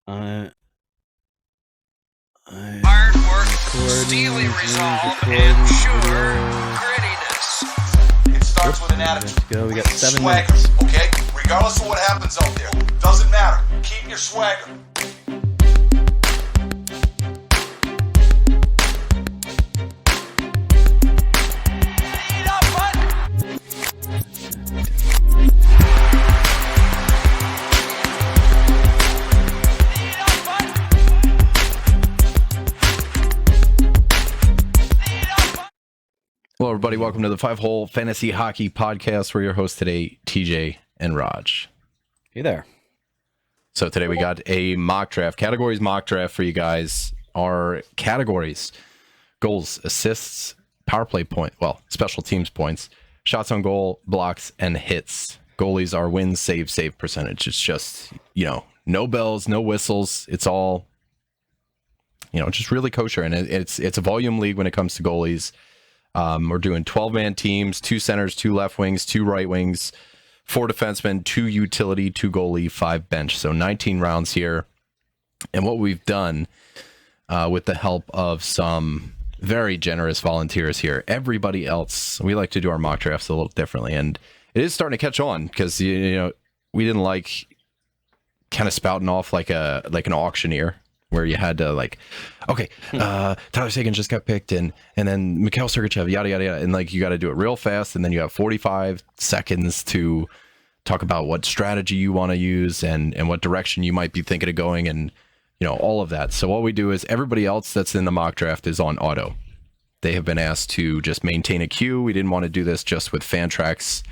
I Hard work, recording, steely resolve, recording, and sure video. grittiness. It starts with an attitude. Let's go. We got 7 Swagger, minutes. okay? Regardless of what happens out there, doesn't matter. Keep your swagger. Lead up, bud. Lead up, bud. Lead up, bud. Hello, everybody. Welcome to the 5-Hole Fantasy Hockey Podcast. We're your hosts today, TJ and Raj. Hey there. So today we got a mock draft, categories mock draft for you guys. Our categories: goals, assists, power play point, well, special teams points, shots on goal, blocks, and hits. Goalies are wins, save percentage. It's just, no bells, no whistles. It's all, just really kosher. And it's a volume league when it comes to goalies. We're doing 12-man teams, 2 centers, 2 left wings, 2 right wings, 4 defensemen, 2 utility, 2 goalie, 5 bench. So 19 rounds here. And what we've done with the help of some very generous volunteers here, everybody else, we like to do our mock drafts a little differently. And it is starting to catch on because, we didn't like kind of spouting off like an auctioneer, where you had to Tyler Seguin just got picked and then Mikhail Sergachev, yada, yada, yada. And you got to do it real fast. And then you have 45 seconds to talk about what strategy you want to use and what direction you might be thinking of going and, all of that. So what we do is everybody else that's in the mock draft is on auto. They have been asked to just maintain a queue. We didn't want to do this just with Fantrax,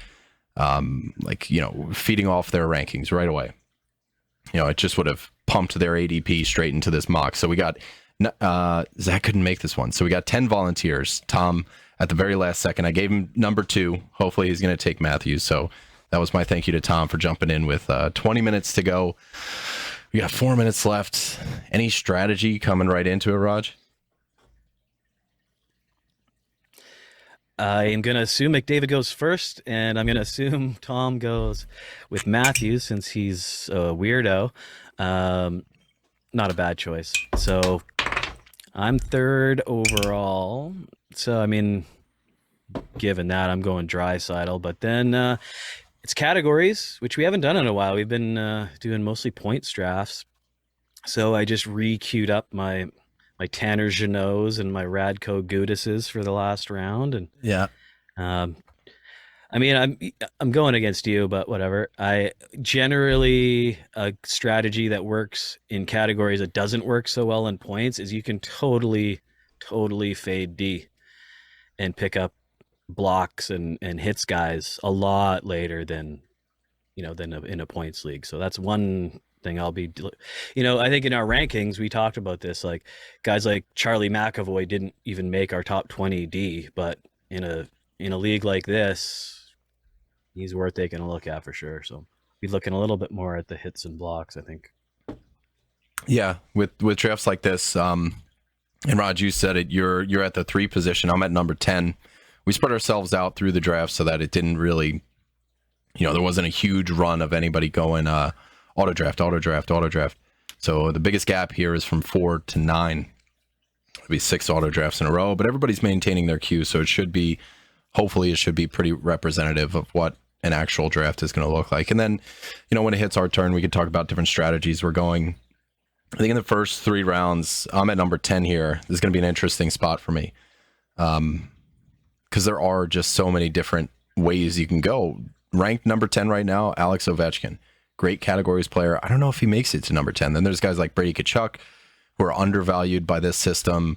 feeding off their rankings right away. It just would have pumped their ADP straight into this mock. So we got, Zach couldn't make this one. So we got 10 volunteers. Tom, at the very last second, I gave him number 2. Hopefully he's going to take Matthews. So that was my thank you to Tom for jumping in with 20 minutes to go. We got 4 minutes left. Any strategy coming right into it, Raj? I am going to assume McDavid goes first, and I'm going to assume Tom goes with Matthews since he's a weirdo. Not a bad choice. So I'm 3rd overall. So, given that, I'm going Draisaitl. But then it's categories, which we haven't done in a while. We've been doing mostly points drafts. So I just re-queued up my Tanner Jeannots and my Radko Gudises for the last round. And Yeah. I'm going against you, but whatever. I generally, a strategy that works in categories that doesn't work so well in points is you can totally fade D and pick up blocks and hits guys a lot later than in a points league. So that's one thing I'll be, I think in our rankings, we talked about this, like guys like Charlie McAvoy didn't even make our top 20 D, but in a league like this, he's worth taking a look at for sure. So be looking a little bit more at the hits and blocks, I think. Yeah. With drafts like this, and Raj, you said it, you're at the 3 position. I'm at number 10. We spread ourselves out through the draft so that it didn't really, there wasn't a huge run of anybody going, auto draft. So the biggest gap here is from 4 to 9. It'll be 6 auto drafts in a row, but everybody's maintaining their queue. So hopefully it should be pretty representative of what an actual draft is going to look like. And then, when it hits our turn, we can talk about different strategies. We're going, I think in the first 3 rounds, I'm at number 10 here. This is going to be an interesting spot for me. Because there are just so many different ways you can go. Ranked number 10 right now, Alex Ovechkin. Great categories player. I don't know if he makes it to number 10. Then there's guys like Brady Tkachuk who are undervalued by this system.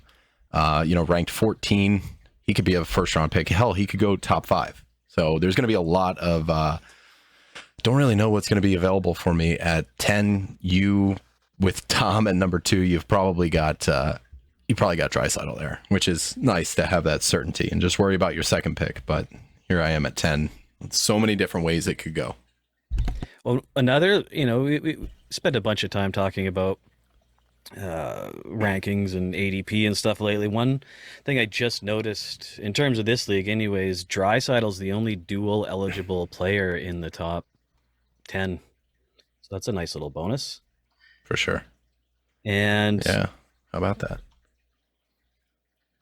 Ranked 14. He could be a first-round pick. Hell, he could go top 5. So there's going to be a lot of... don't really know what's going to be available for me at 10. You, with Tom at number 2, you've probably got Draisaitl there, which is nice to have that certainty and just worry about your second pick. But here I am at 10. So many different ways it could go. Well, another, we spent a bunch of time talking about rankings and ADP and stuff lately. One thing I just noticed in terms of this league anyways, Draisaitl's the only dual eligible player in the top 10. So that's a nice little bonus. For sure. And Yeah. How about that?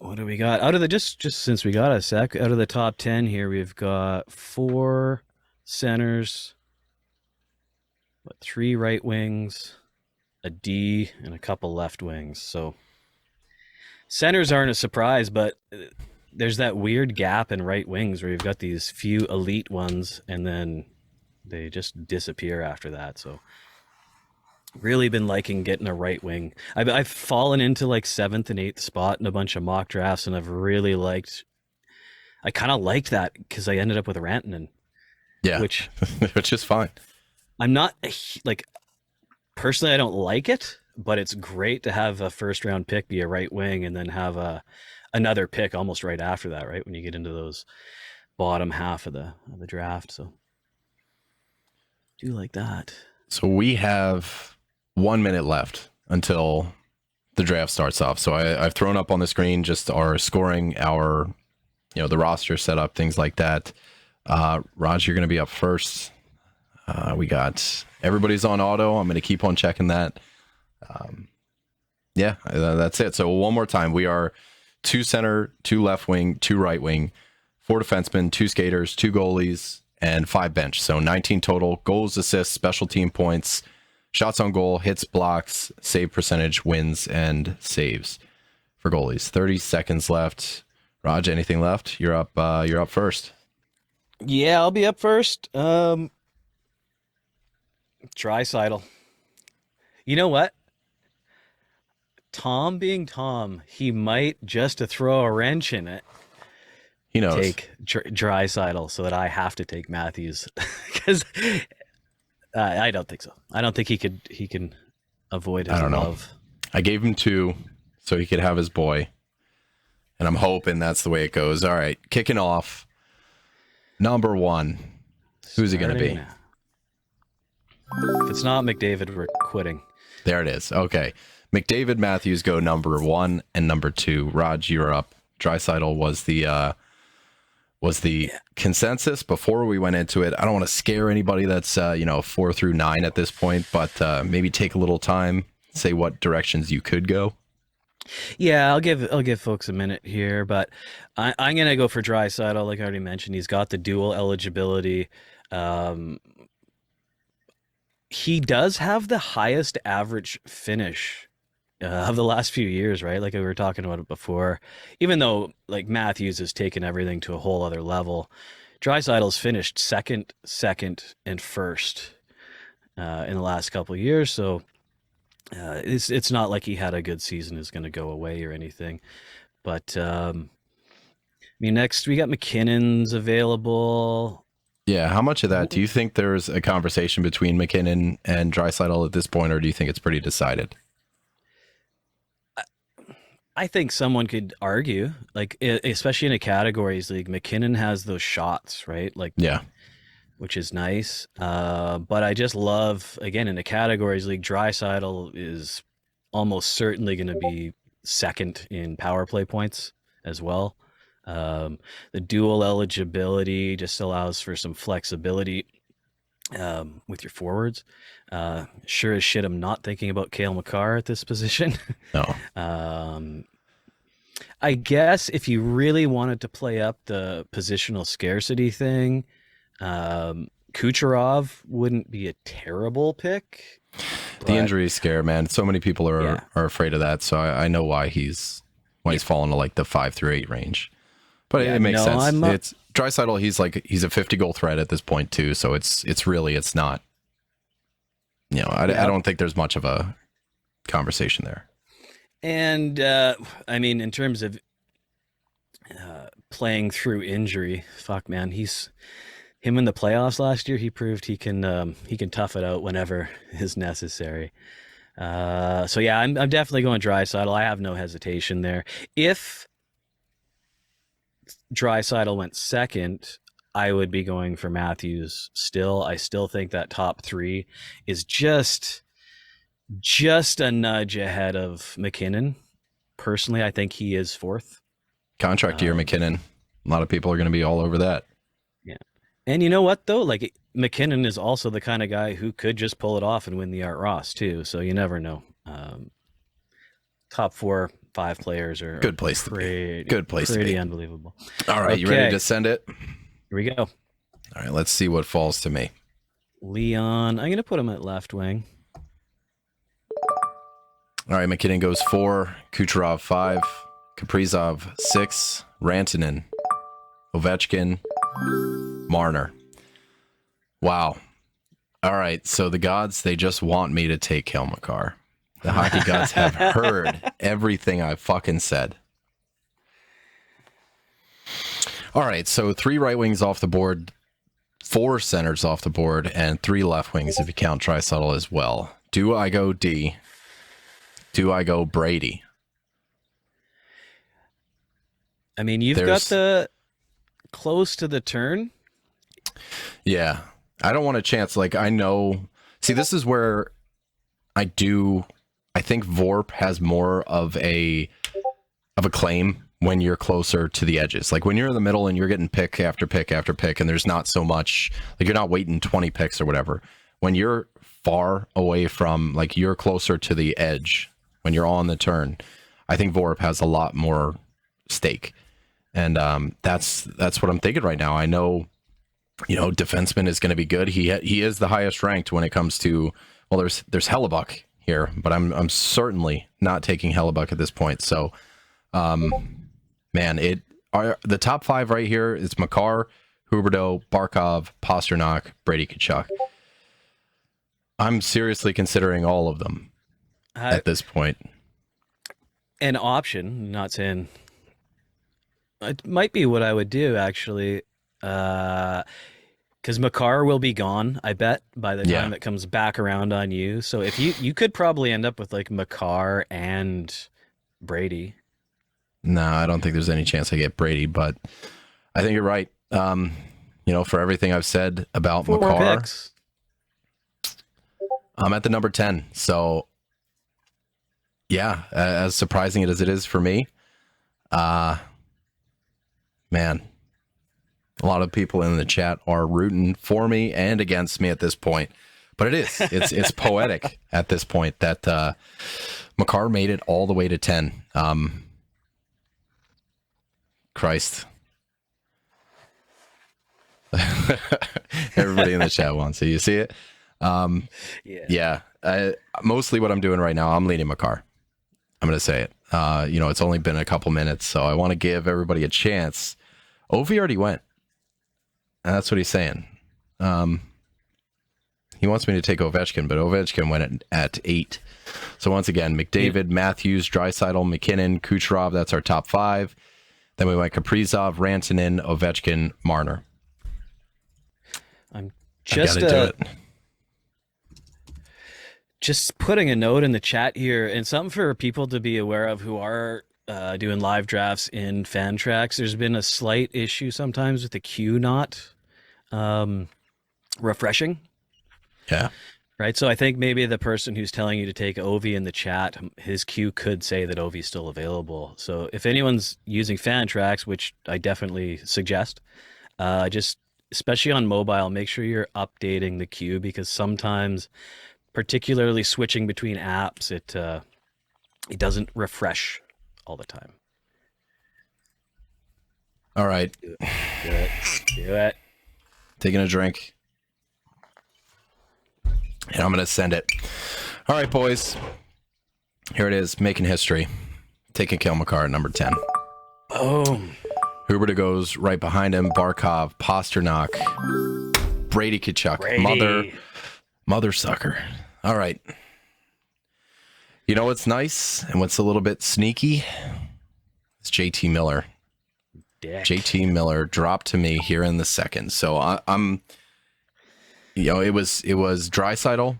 what do we got out of the just since we got a sec out of the top 10 here? We've got 4 centers, 3 right wings, a D, and a couple left wings. So centers aren't a surprise, but there's that weird gap in right wings where you've got these few elite ones, and then they just disappear after that. So really been liking getting a right wing. I've fallen into like 7th and 8th spot in a bunch of mock drafts, and I've really liked. I kind of liked that because I ended up with Rantanen, Yeah. which Which is fine. I'm not like personally. I don't like it, but it's great to have a first round pick be a right wing, and then have another pick almost right after that. Right when you get into those bottom half of the draft, so do like that. So we have 1 minute left until the draft starts off. So I've thrown up on the screen just our scoring, our, the roster setup, things like that. Raj, you're going to be up first. We got everybody's on auto. I'm going to keep on checking that. Yeah, that's it. So one more time, we are 2 center, 2 left wing, 2 right wing, 4 defensemen, 2 skaters, 2 goalies, and 5 bench. So 19 total. Goals, assists, special team points, shots on goal, hits, blocks, save percentage, wins, and saves for goalies. 30 seconds left. Raj, anything left? You're up. You're up first. Yeah, I'll be up first. Draisaitl. You know what? Tom being Tom, he might, just to throw a wrench in it, He knows. take Draisaitl so that I have to take Matthews because I don't think so. I don't think he can avoid his I don't know. love. I gave him 2 so he could have his boy. And I'm hoping that's the way it goes. All right, kicking off. Number 1. Who's it going to be? If it's not McDavid, we're quitting. There it is. Okay. McDavid, Matthews go number 1 and number 2. Raj, you're up. Draisaitl was the consensus before we went into it. I don't want to scare anybody that's 4 through 9 at this point, but maybe take a little time, say what directions you could go. Yeah, I'll give folks a minute here, but I'm gonna go for Draisaitl. Like I already mentioned, he's got the dual eligibility. He does have the highest average finish of the last few years, right? Like we were talking about it before. Even though like Matthews has taken everything to a whole other level, Draisaitl's finished second, and first in the last couple of years. So it's not like he had a good season is going to go away or anything. But I mean, next we got McKinnon's available. Yeah, how much of that do you think there's a conversation between McKinnon and Draisaitl at this point, or do you think it's pretty decided? I think someone could argue, like especially in a categories league, McKinnon has those shots, right? Like, Yeah. which is nice. But I just love, again, in a categories league, Draisaitl is almost certainly going to be second in power play points as well. The dual eligibility just allows for some flexibility with your forwards. Sure as shit, I'm not thinking about Cale Makar at this position. No. I guess if you really wanted to play up the positional scarcity thing, Kucherov wouldn't be a terrible pick. The injury scare, man. So many people are afraid of that. So I know why he's fallen to like the 5 through 8 range. But it makes sense. It's Draisaitl. He's a 50 goal threat at this point too. So it's not. I don't think there's much of a conversation there. And I mean, in terms of playing through injury, fuck man, him in the playoffs last year. He proved he can tough it out whenever is necessary. So yeah, I'm definitely going Draisaitl. I have no hesitation there. If Draisaitl went second, I would be going for Matthews still. I still think that top 3 is just a nudge ahead of McKinnon. Personally, I think he is 4th. Contract year, McKinnon. A lot of people are going to be all over that. Yeah. And you know what, though? Like, McKinnon is also the kind of guy who could just pull it off and win the Art Ross, too. So you never know. top 4-5 players are Good place to be. Good place to pretty be. unbelievable. All right, you ready to send it? Here we go. All right, let's see what falls to me. Leon, I'm going to put him at left wing. All right, McKinnon goes 4, Kucherov 5, Kaprizov 6, Rantanen, Ovechkin, Marner. Wow. All right, so the gods, they just want me to take Cale Makar. The hockey gods have heard everything I fucking said. All right, so 3 right wings off the board, 4 centers off the board, and 3 left wings if you count Draisaitl as well. Do I go D? Do I go Brady? I mean, you've got the close to the turn. Yeah. I don't want a chance. Like, I know. See, this is where I think Vorp has more of a claim when you're closer to the edges. Like, when you're in the middle and you're getting pick after pick after pick, and there's not so much, like, you're not waiting 20 picks or whatever. When you're far away from, like, you're closer to the edge, when you're on the turn, I think Vorp has a lot more stake. And that's what I'm thinking right now. I know, defenseman is going to be good. He is the highest ranked when it comes to, well, there's Hellebuck here, but I'm certainly not taking Hellebuck at this point. So, man, the top 5 right here is Makar, Huberdeau, Barkov, Pasternak, Brady Tkachuk. I'm seriously considering all of them at this point. An option, not saying it might be what I would do actually, because Makar will be gone, I bet, by the time it comes back around on you. So if you could probably end up with like Makar and Brady. No, I don't think there's any chance I get Brady, but I think you're right. For everything I've said about 4 more Makar, picks. I'm at the number 10. So yeah, as surprising as it is for me, man, a lot of people in the chat are rooting for me and against me at this point. But it's poetic at this point that Makar made it all the way to 10. Christ. Everybody in the chat wants it. You see it? Yeah. Mostly what I'm doing right now, I'm leading Makar. I'm going to say it. It's only been a couple minutes, so I want to give everybody a chance. Ovi already went. And that's what he's saying. He wants me to take Ovechkin, but Ovechkin went at 8. So once again, McDavid, Matthews, Draisaitl, McKinnon, Kucherov, that's our top 5. Then we went Kaprizov, Rantanen, Ovechkin, Marner. I'm just putting a note in the chat here, and something for people to be aware of who are doing live drafts in Fantrax. There's been a slight issue sometimes with the queue not refreshing. Yeah. Right. So I think maybe the person who's telling you to take Ovi in the chat, his queue could say that Ovi's still available. So if anyone's using Fantrax, which I definitely suggest, just especially on mobile, make sure you're updating the queue, because sometimes, particularly switching between apps, it doesn't refresh all the time. All right. Do it. Taking a drink. And I'm going to send it. All right, boys. Here it is, making history. Taking Cale Makar at number 10. Boom. Huberdeau goes right behind him. Barkov, Pasternak, Brady Tkachuk. Mother sucker. All right. You know what's nice and what's a little bit sneaky? It's JT Miller. JT Miller dropped to me here in the second. So I'm... it was Draisaitl,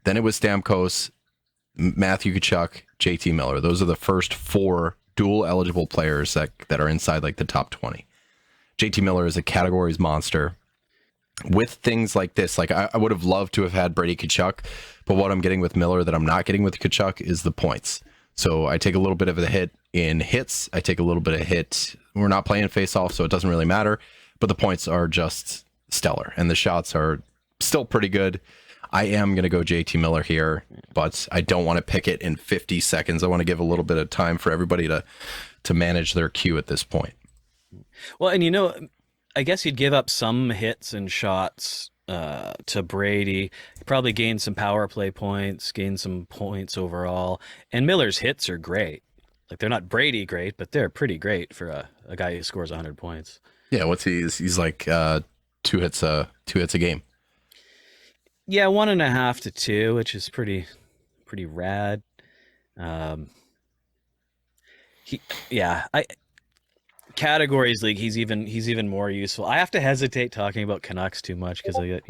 then it was Stamkos, Matthew Tkachuk, JT Miller. Those are the first 4 dual eligible players that are inside like the top 20. JT Miller is a categories monster. With things like this, like I would have loved to have had Brady Tkachuk, but what I'm getting with Miller that I'm not getting with Tkachuk is the points. So I take a little bit of a hit in hits. I take a little bit of hit. We're not playing face off, so it doesn't really matter. But the points are just stellar, and the shots are still pretty good. I am going to go JT Miller here, but I don't want to pick it in 50 seconds. I want to give a little bit of time for everybody to manage their queue at this point. Well, and I guess he'd give up some hits and shots to Brady. He'd probably gain some power play points, gain some points overall. And Miller's hits are great. Like, they're not Brady great, but they're pretty great for a guy who scores 100 points. Yeah, he's like two hits a game. Yeah, 1.5 to 2, which is pretty rad. Categories league, he's even more useful. I have to hesitate talking about Canucks too much because I get.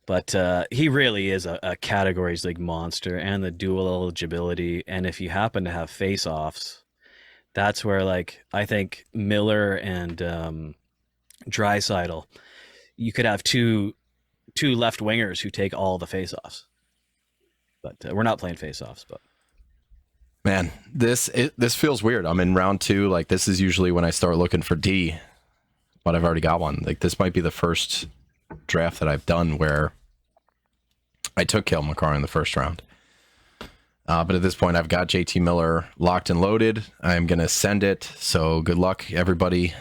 But he really is a categories league monster, and the dual eligibility. And if you happen to have face-offs, that's where, like, I think Miller and Draisaitl, you could have two left wingers who take all the face-offs. But we're not playing face-offs. But man, this feels weird. I'm in round 2. Like, this is usually when I start looking for D, but I've already got one. Like, this might be the first draft that I've done where I took Cale Makar in the first round. But at this point, I've got JT Miller locked and loaded. I'm going to send it. So good luck, everybody,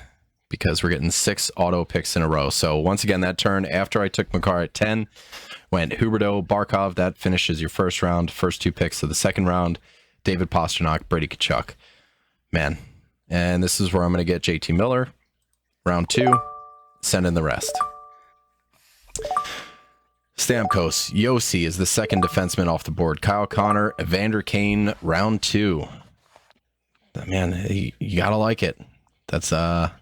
because we're getting 6 auto picks in a row. So once again, that turn after I took Makar at 10 went Huberdeau, Barkov. That finishes your first round. First 2 picks of the second round, David Pastrnak, Brady Tkachuk. Man. And this is where I'm going to get JT Miller. Round 2, send in the rest. Stamkos, Yossi is the second defenseman off the board. Kyle Connor, Evander Kane, round 2. Man, you gotta like it. It's a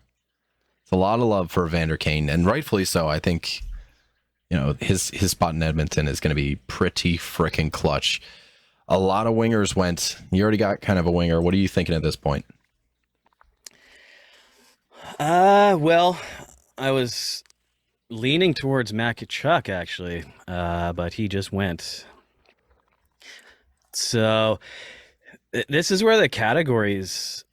lot of love for Evander Kane, and rightfully so. I think his spot in Edmonton is going to be pretty freaking clutch. A lot of wingers went. You already got kind of a winger. What are you thinking at this point? Well, I was leaning towards Matt Tkachuk, actually, but he just went. So this is where the categories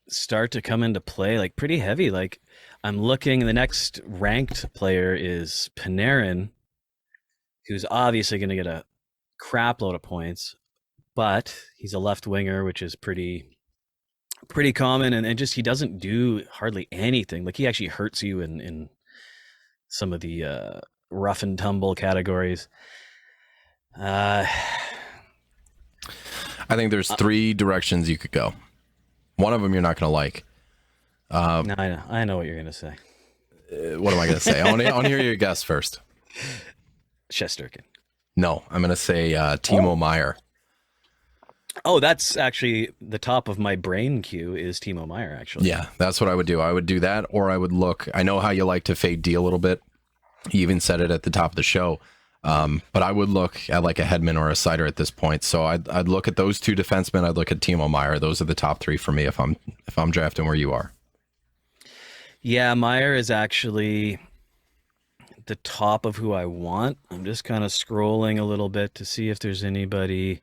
start to come into play, like, pretty heavy. Like, I'm looking, the next ranked player is Panarin, who's obviously going to get a crap load of points, but he's a left winger, which is pretty common, and just he doesn't do hardly anything. Like, he actually hurts you in some of the rough and tumble categories. I think there's 3 directions you could go. One of them you're not going to like. No, I know what you're going to say. What am I going to say? I want to hear your guess first. Shesterkin. No, I'm going to say Timo Meier. Oh, that's actually the top of my brain queue is Timo Meier, actually. Yeah, that's what I would do. I would do that, or I would look. I know how you like to fade D a little bit. You even said it at the top of the show. But I would look at like a Hedman or a Sider at this point. So I'd look at those 2 defensemen. I'd look at Timo Meier. Those are the top 3 for me if I'm drafting where you are. Yeah, Meier is actually the top of who I want. I'm just kind of scrolling a little bit to see if there's anybody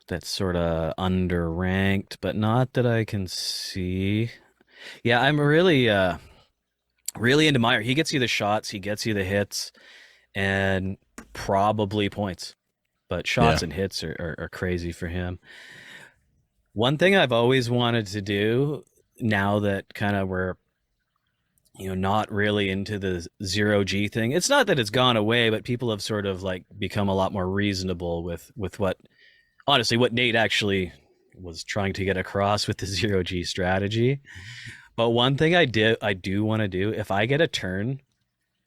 that's sort of underranked, but not that I can see. Yeah, I'm really into Meier. He gets you the shots, he gets you the hits, and probably points. But shots and hits are crazy for him. One thing I've always wanted to do, now that kind of we're not really into the 0G thing. It's not that it's gone away, but people have sort of like become a lot more reasonable with what, honestly, what Nate actually was trying to get across with the 0G strategy. But one thing I do want to do, if I get a turn,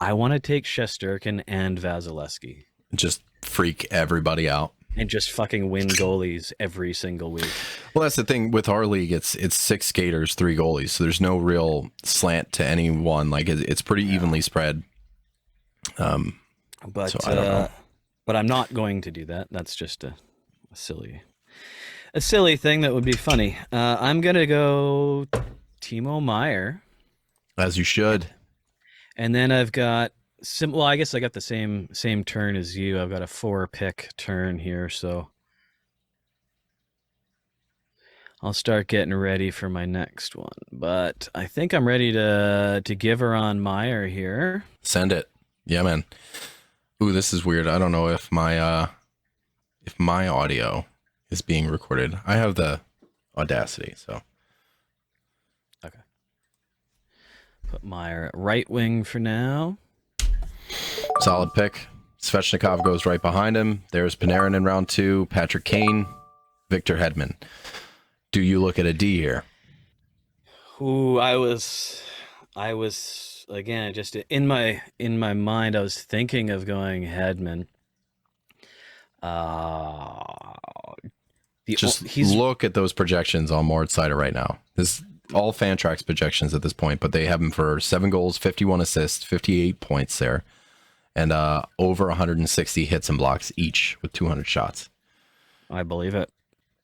I want to take Shesterkin and Vasilevsky. Just freak everybody out. And just fucking win goalies every single week. Well, that's the thing with our league. It's 6 skaters, 3 goalies. So there's no real slant to any one. Like, it's pretty evenly spread. But so I don't know. But I'm not going to do that. That's just a silly thing that would be funny. I'm gonna go Timo Meier. As you should. And then I've got well, I guess I got the same turn as you. I've got a 4-pick turn here, so I'll start getting ready for my next one. But I think I'm ready to give her on Meier here. Send it. Yeah, man. Ooh, this is weird. I don't know if my audio is being recorded. I have the Audacity, so. Okay. Put my right wing for now. Solid pick. Svechnikov goes right behind him. There's Panarin in round 2, Patrick Kane, Victor Hedman. Do you look at a D here? Ooh, I was again just in my mind. I was thinking of going Hedman. He's Look at those projections on Mort Sider right now. This all Fantrax projections at this point, but they have him for 7 goals, 51 assists, 58 points there, and over 160 hits and blocks each with 200 shots. I believe it.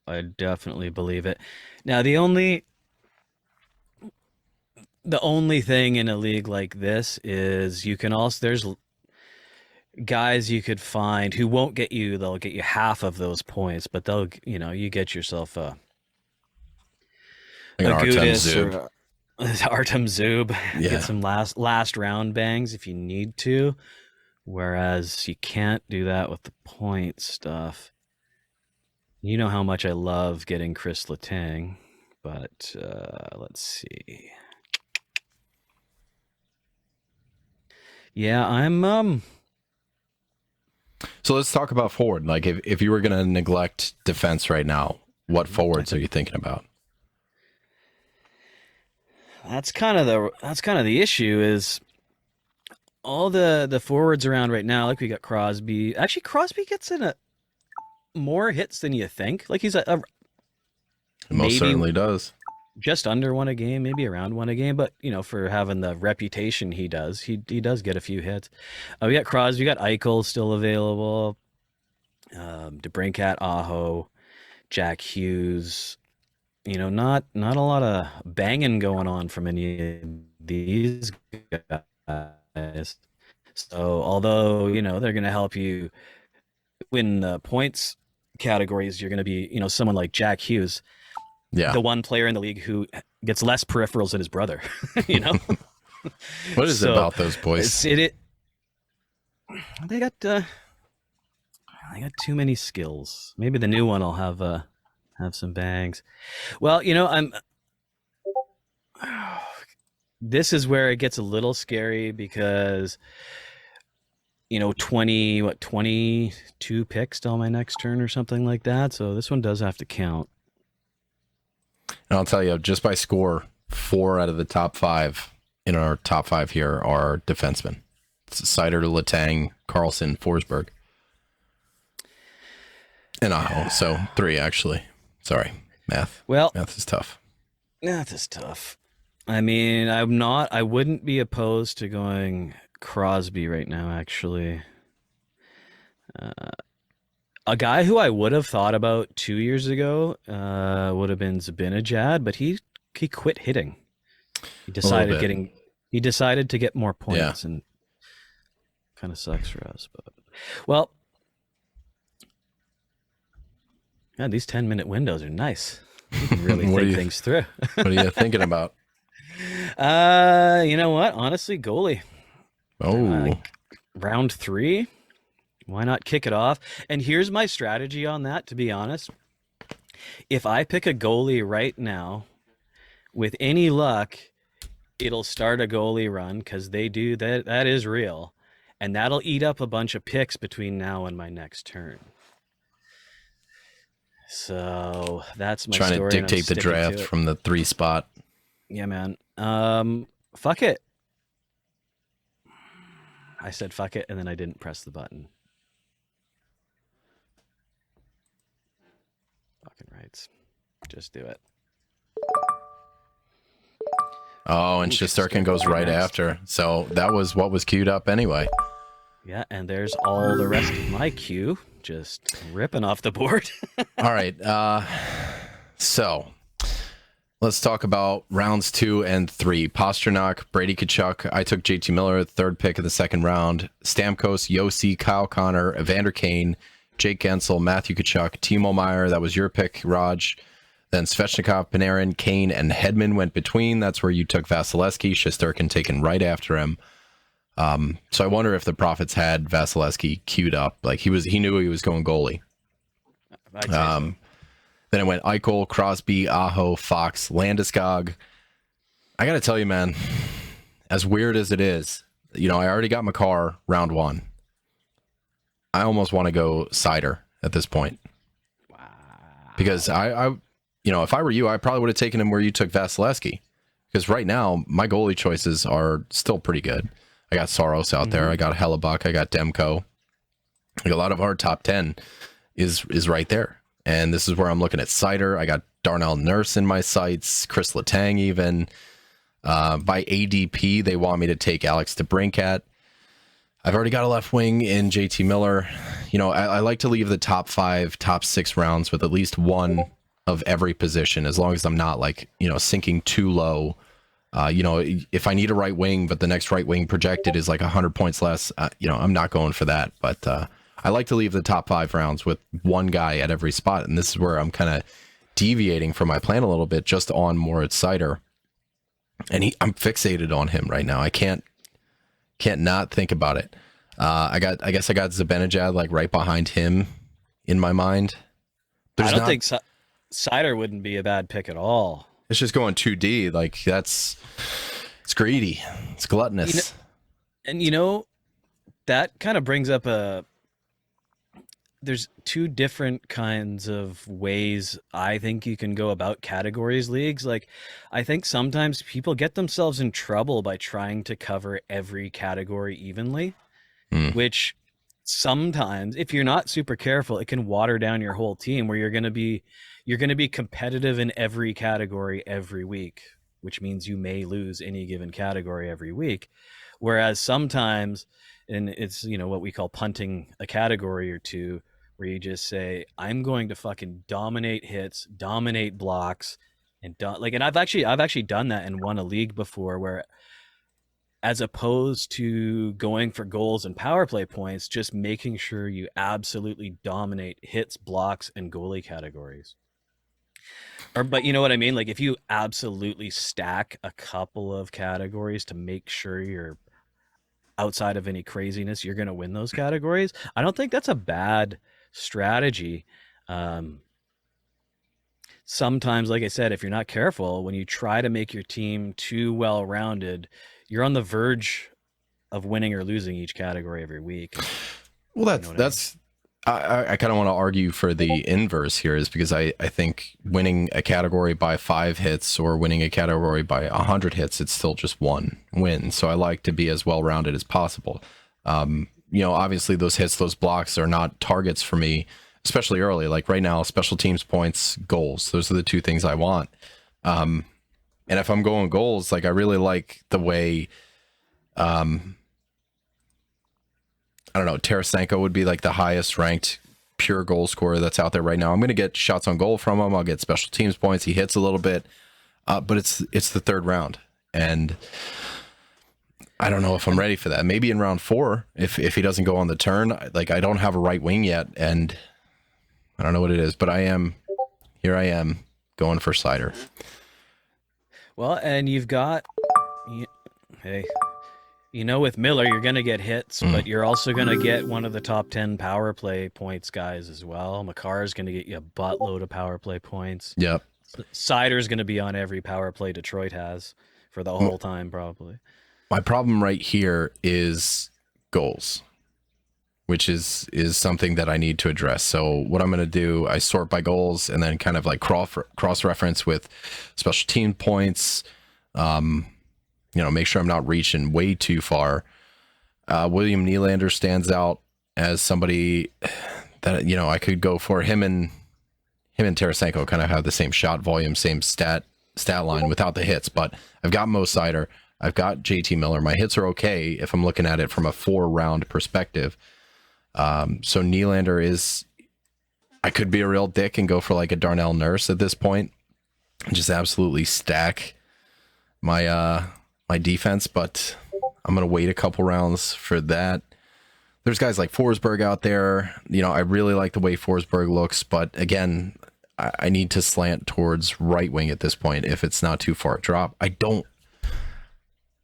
I definitely believe it. Now the only thing in a league like this is you can also there's guys you could find who won't get you. They'll get you half of those points, but they'll you get yourself a Artem Gudis Zub. or Artem Zub. Yeah. Get some last round bangs if you need to. Whereas you can't do that with the point stuff. You know how much I love getting Chris Letang, but let's see. Yeah, I'm So let's talk about forward. Like if you were going to neglect defense right now, what forwards are you thinking about? That's kind of the issue is all the forwards around right now. Like we got Crosby. Actually, Crosby gets in more hits than you think. Like he's It most certainly does. Just under one a game, maybe around one a game. But for having the reputation he does, he does get a few hits. We got Crosby, we got Eichel still available. DeBrincat, Aho, Jack Hughes. Not a lot of banging going on from any of these guys. So although they're going to help you win the points categories, you're going to be someone like Jack Hughes. Yeah. The one player in the league who gets less peripherals than his brother, What is it about those boys? They got too many skills. Maybe the new one will have some bangs. Well, this is where it gets a little scary because 22 picks till my next turn or something like that. So this one does have to count. And I'll tell you, just by score, 4 out of the top 5 in our top 5 here are defensemen. It's Sider, Letang, Carlson, Forsberg, and Aho. So 3 actually. Sorry, math. Well, math is tough. Math is tough. I mean, I wouldn't be opposed to going Crosby right now, actually. A guy who I would have thought about 2 years ago would have been Zibanejad, but he quit hitting. He decided to get more points, and kind of sucks for us. But well, yeah, these 10-minute windows are nice. You can really think things through. What are you thinking about? You know what? Honestly, goalie. Oh, round 3. Why not kick it off? And here's my strategy on that, to be honest. If I pick a goalie right now, with any luck, it'll start a goalie run because they do that. That is real. And that'll eat up a bunch of picks between now and my next turn. So that's my trying story, to dictate the draft from the 3 spot. Yeah, man. Fuck it. I said fuck it, and then I didn't press the button. Fucking rights. Just do it. Oh, and Shesterkin goes right after. So that was what was queued up anyway. Yeah, and there's all the rest of my queue just ripping off the board. All right. So let's talk about rounds 2 and 3. Pasternak, Brady Tkachuk. I took JT Miller, 3rd pick of the 2nd round. Stamkos, Yossi, Kyle Connor, Evander Kane, Jake Gensel, Matthew Tkachuk, Timo Meyer. That was your pick, Raj. Then Svechnikov, Panarin, Kane, and Hedman went between. That's where you took Vasilevsky. Shesterkin taken right after him. So I wonder if the Profits had Vasilevsky queued up. Like he knew he was going goalie. I'd say so. Then it went Eichel, Crosby, Aho, Fox, Landeskog. I got to tell you, man, as weird as it is, I already got Makar round 1. I almost want to go Cider at this point. Wow. Because if I were you, I probably would have taken him where you took Vasilevsky. Because right now, my goalie choices are still pretty good. I got Soros out there. I got Hellebuck. I got Demko. Like a lot of our top 10 is right there. And this is where I'm looking at Cider. I got Darnell Nurse in my sights, Chris Letang even. By ADP, they want me to take Alex DeBrincat. I've already got a left wing in JT Miller. I like to leave the top 5, top 6 rounds with at least one of every position, as long as I'm not sinking too low. If I need a right wing, but the next right wing projected is like 100 points less, I'm not going for that. But I like to leave the top 5 rounds with one guy at every spot. And this is where I'm kind of deviating from my plan a little bit, just on Moritz Seider. And I'm fixated on him right now. I can't not think about it. I guess I got Zibanejad like right behind him in my mind. I don't think Cider wouldn't be a bad pick at all. It's just going 2D. Like it's greedy. It's gluttonous. That kind of brings up there's 2 different kinds of ways I think you can go about categories leagues. Like, I think sometimes people get themselves in trouble by trying to cover every category evenly, which sometimes, if you're not super careful, it can water down your whole team, where you're going to be competitive in every category every week, which means you may lose any given category every week. Whereas sometimes, and it's, what we call punting a category or two, where you just say, I'm going to fucking dominate hits, dominate blocks, and I've actually done that and won a league before, where as opposed to going for goals and power play points, just making sure you absolutely dominate hits, blocks, and goalie categories. But you know what I mean? Like, if you absolutely stack a couple of categories to make sure you're outside of any craziness, you're going to win those categories. I don't think that's a bad strategy. Sometimes, like I said, if you're not careful, when you try to make your team too well-rounded, you're on the verge of winning or losing each category every week. Well, I kind of want to argue for the inverse here, is because I think winning a category by 5 hits or winning a category by 100 hits, it's still just one win. So I like to be as well-rounded as possible. Obviously those hits, those blocks are not targets for me, especially early. Like right now, special teams points, goals. Those are the 2 things I want. And if I'm going goals, like I really like the way, I don't know, Tarasenko would be like the highest ranked pure goal scorer that's out there right now. I'm going to get shots on goal from him. I'll get special teams points. He hits a little bit, but it's the 3rd round. And I don't know if I'm ready for that. Maybe in round 4, if he doesn't go on the turn, I don't have a right wing yet, and I don't know what it is, but here I am going for Cider. Well, and you've got, with Miller, you're going to get hits, but you're also going to get one of the top 10 power play points guys as well. Makar is going to get you a buttload of power play points. Yep. Cider's going to be on every power play Detroit has for the whole time, probably. My problem right here is goals, which is something that I need to address. So what I'm going to do, I sort by goals and then kind of like cross-reference with special team points, make sure I'm not reaching way too far. William Nylander stands out as somebody that, I could go for. Him and Tarasenko kind of have the same shot volume, same stat line without the hits, but I've got Mo Seider. I've got JT Miller. My hits are okay if I'm looking at it from a 4-round perspective. So Nylander I could be a real dick and go for like a Darnell Nurse at this point and just absolutely stack my defense, but I'm going to wait a couple rounds for that. There's guys like Forsberg out there. I really like the way Forsberg looks, but again, I need to slant towards right wing at this point if it's not too far a drop.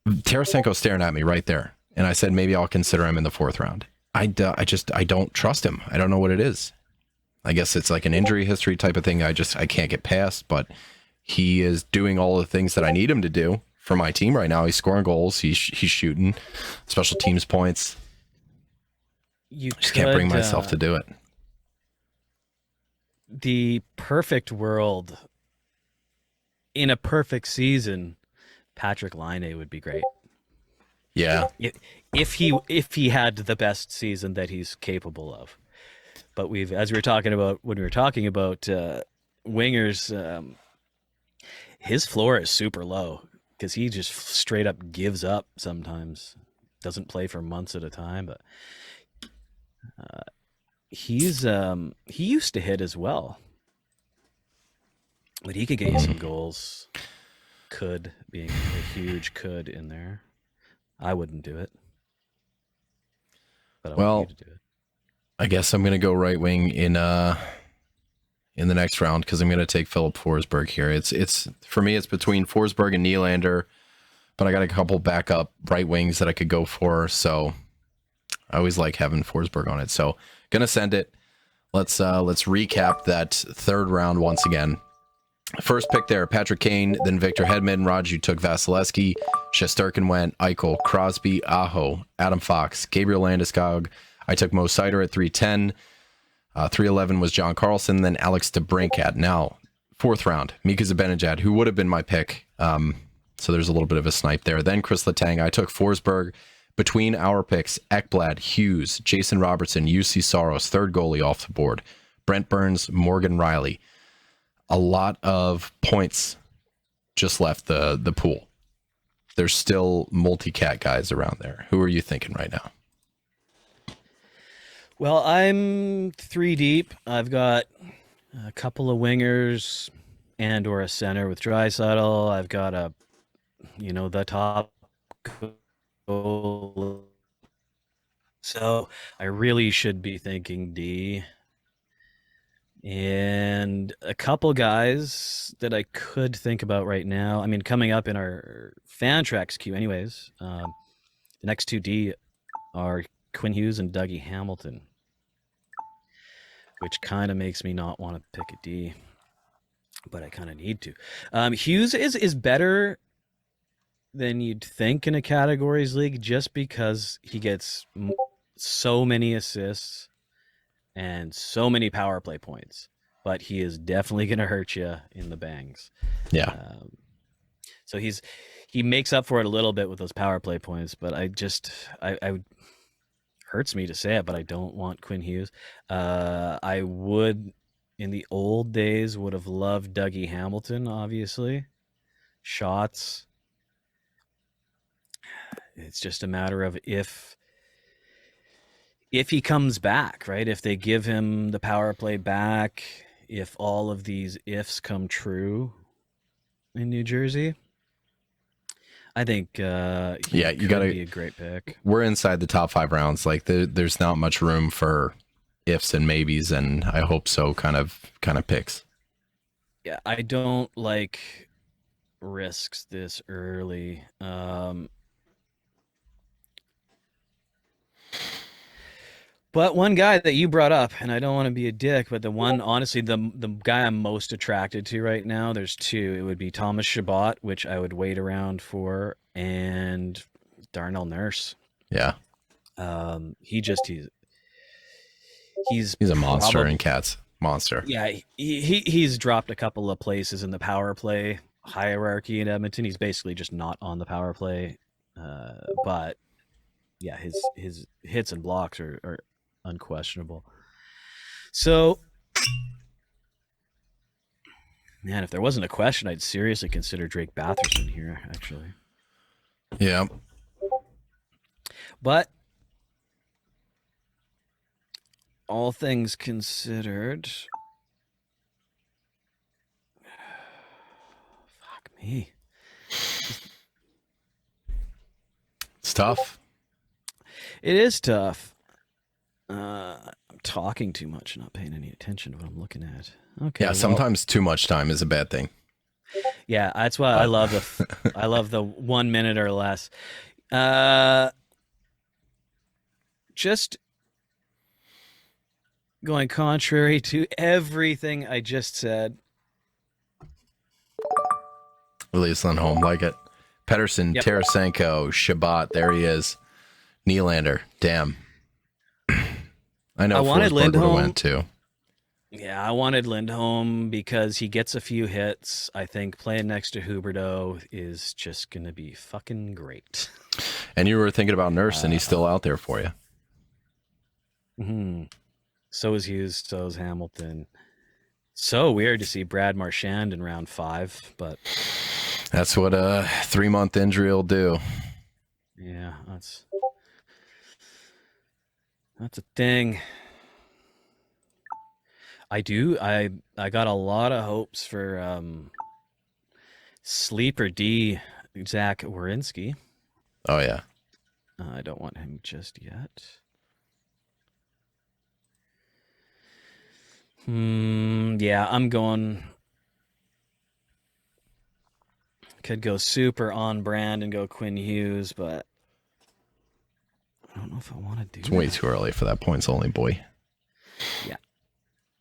Tarasenko's staring at me right there. and I said maybe I'll consider him in the 4th round. I don't trust him. I don't know what it is. I guess it's like an injury history type of thing. I can't get past, but he is doing all the things that I need him to do for my team right now. He's scoring goals. He's shooting special teams points. You just can't bring myself to do it. The perfect world, in a perfect season, Patrick Laine would be great. Yeah. If he had the best season that he's capable of. But as we were talking about when we were talking about wingers, his floor is super low because he just straight up gives up sometimes. Doesn't play for months at a time, but he used to hit as well. But he could get you some goals. Could being a huge could in there. I wouldn't do it. But I want you to do it. I guess I'm going to go right wing in the next round because I'm going to take Philip Forsberg here. It's for me, it's between Forsberg and Nylander, but I got a couple backup right wings that I could go for. So I always like having Forsberg on it. So gonna send it. Let's recap that 3rd round once again. First pick there, Patrick Kane, then Victor Hedman. Raj, you took Vasilevsky. Shesterkin went, Eichel, Crosby, Aho, Adam Fox, Gabriel Landeskog. I took Mo Seider at 310. 311 was John Carlson, then Alex DeBrincat. Now, 4th round, Mika Zibanejad, who would have been my pick. So there's a little bit of a snipe there. Then Chris Letang. I took Forsberg. Between our picks, Ekblad, Hughes, Jason Robertson, UC Saros, 3rd goalie off the board. Brent Burns, Morgan Riley. A lot of points just left the pool. There's still multi-cat guys around there. Who are you thinking right now? Well, I'm 3 deep. I've got a couple of wingers and or a center with Draisaitl. I've got the top goal. So I really should be thinking D. And a couple guys that I could think about right now. I mean, coming up in our fan tracks queue anyways. The next 2 D are Quinn Hughes and Dougie Hamilton, which kind of makes me not want to pick a D, but I kind of need to. Hughes is better than you'd think in a categories league just because he gets so many assists and so many power play points, but he is definitely going to hurt you in the bangs. Yeah. So he makes up for it a little bit with those power play points, but I hurts me to say it, but I don't want Quinn Hughes. I would, in the old days, would have loved Dougie Hamilton, obviously. Shots. It's just a matter of if he comes back, right? If they give him the power play back, if all of these ifs come true in New Jersey, I think he you gotta be a great pick. We're inside the top 5 rounds. Like there's not much room for ifs and maybes, and I hope so kind of picks. Yeah, I don't like risks this early. But one guy that you brought up, and I don't want to be a dick, but the one, honestly, the guy I'm most attracted to right now, there's 2. It would be Thomas Chabot, which I would wait around for, and Darnell Nurse. Yeah. He's a monster in Cats. Monster. Yeah, he's dropped a couple of places in the power play hierarchy in Edmonton. He's basically just not on the power play. But yeah, his hits and blocks are unquestionable. So, man, if there wasn't a question, I'd seriously consider Drake Batherson here, actually. Yeah. But all things considered, fuck me. It's tough. It is tough. I'm talking too much, not paying any attention to what I'm looking at. Okay. Yeah, sometimes too much time is a bad thing. Yeah, that's why I love the 1 minute or less. just going contrary to everything I just said. Release Lindholm, like it. Pedersen, Yep. Tarasenko, Shabbat, there he is. Nylander, damn. I know I wanted Forsberg would have Lindholm. went too. Yeah, I wanted Lindholm because he gets a few hits. I think playing next to Huberdeau is just going to be fucking great. And you were thinking about Nurse, and he's still out there for you. Mm-hmm. So is Hughes, so is Hamilton. So weird to see Brad Marchand in round 5, but That's what a 3-month injury will do. yeah, that's a thing. I got a lot of hopes for Sleeper D, Zach Werenski. Oh, yeah. I don't want him just yet. Yeah, I'm going. Could go super on brand and go Quinn Hughes, but I don't know if I want to do It's way too early for that points only, boy. Yeah.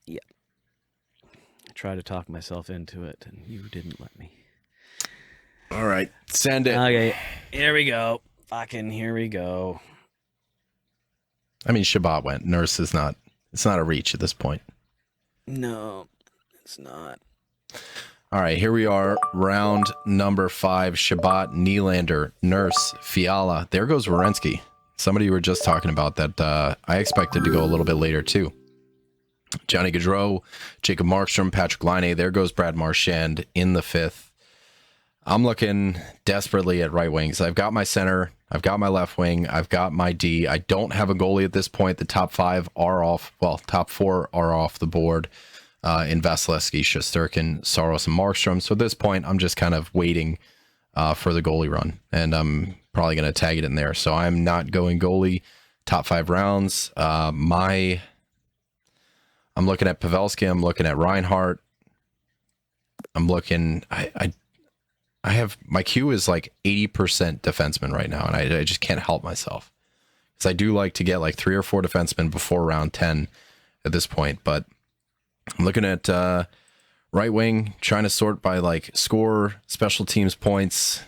I tried to talk myself into it, and you didn't let me. All right, send it. Okay, here we go. Fucking here we go. I mean, Shabbat went. Nurse is not. It's not a reach at this point. No, it's not. All right, here we are. Round number 5. Shabbat, Nylander, Nurse, Fiala. There goes Werenski. Somebody you were just talking about that I expected to go a little bit later too. Johnny Gaudreau, Jacob Markstrom, Patrick Laine. There goes Brad Marchand in the 5th. I'm looking desperately at right wings. I've got my center. I've got my left wing. I've got my D. I don't have a goalie at this point. The top 5 are off. Well, top 4 are off the board. In Vasilevsky, Shesterkin, Saros, and Markstrom. So at this point, I'm just kind of waiting for the goalie run, and I'm probably going to tag it in there. So I'm not going goalie top 5 rounds. I'm looking at Pavelski. I'm looking at Reinhardt. I'm looking. I have my queue is like 80% defenseman right now, and I just can't help myself because I do like to get like 3 or 4 defensemen before round 10 at this point, but. I'm looking at right wing, trying to sort by like score, special teams points.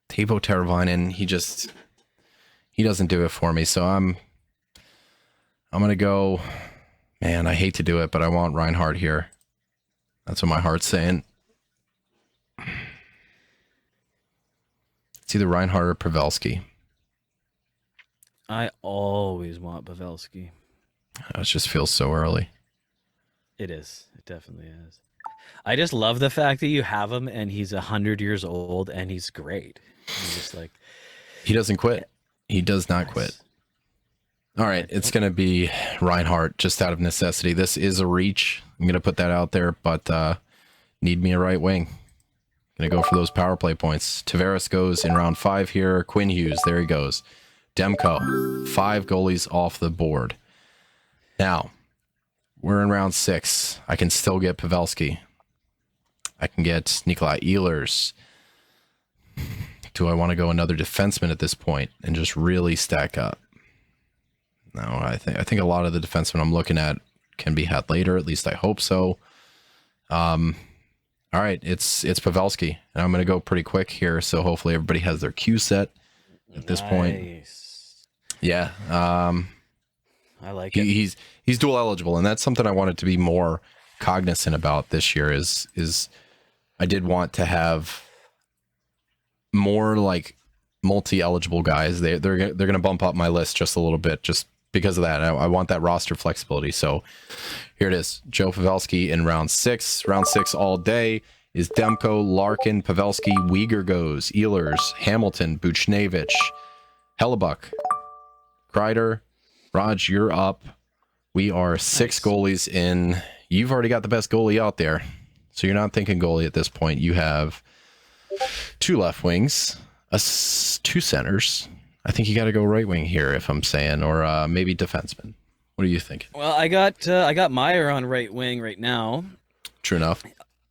Teuvo Teravainen, he doesn't do it for me. So I'm gonna go. Man, I hate to do it, but I want Reinhardt here. That's what my heart's saying. It's either Reinhardt or Pavelski. I always want Pavelski. It just feels so early. It is. It definitely is. I just love the fact that you have him and he's 100 years old and he's great. He's just like he doesn't quit. He does not quit. All right, it's going to be Reinhardt just out of necessity. This is a reach. I'm going to put that out there, but need me a right wing. Going to go for those power play points. Tavares goes in round 5 here. Quinn Hughes, there he goes. Demko, 5 goalies off the board. Now, we're in round 6. I can still get Pavelski. I can get Nikolai Ehlers. Do I want to go another defenseman at this point and just really stack up? No, I think a lot of the defensemen I'm looking at can be had later. At least I hope so. All right, it's Pavelski, and I'm going to go pretty quick here. So hopefully everybody has their queue set at this point. Yeah. I like it. He's dual eligible, and that's something I wanted to be more cognizant about this year. Is I did want to have more like multi-eligible guys. They're going to bump up my list just a little bit, just because of that. I want that roster flexibility. So here it is: Joe Pavelski in round 6. Round 6 all day is Demko, Larkin, Pavelski, Uyghur goes, Ehlers, Hamilton, Buchnevich, Hellebuck, Kreider. Raj, you're up. We are 6 goalies in. You've already got the best goalie out there, so you're not thinking goalie at this point. You have 2 left wings, 2 centers. I think you got to go right wing here, if I'm saying, or maybe defenseman. What are you thinking? Well, I got Meyer on right wing right now. True enough.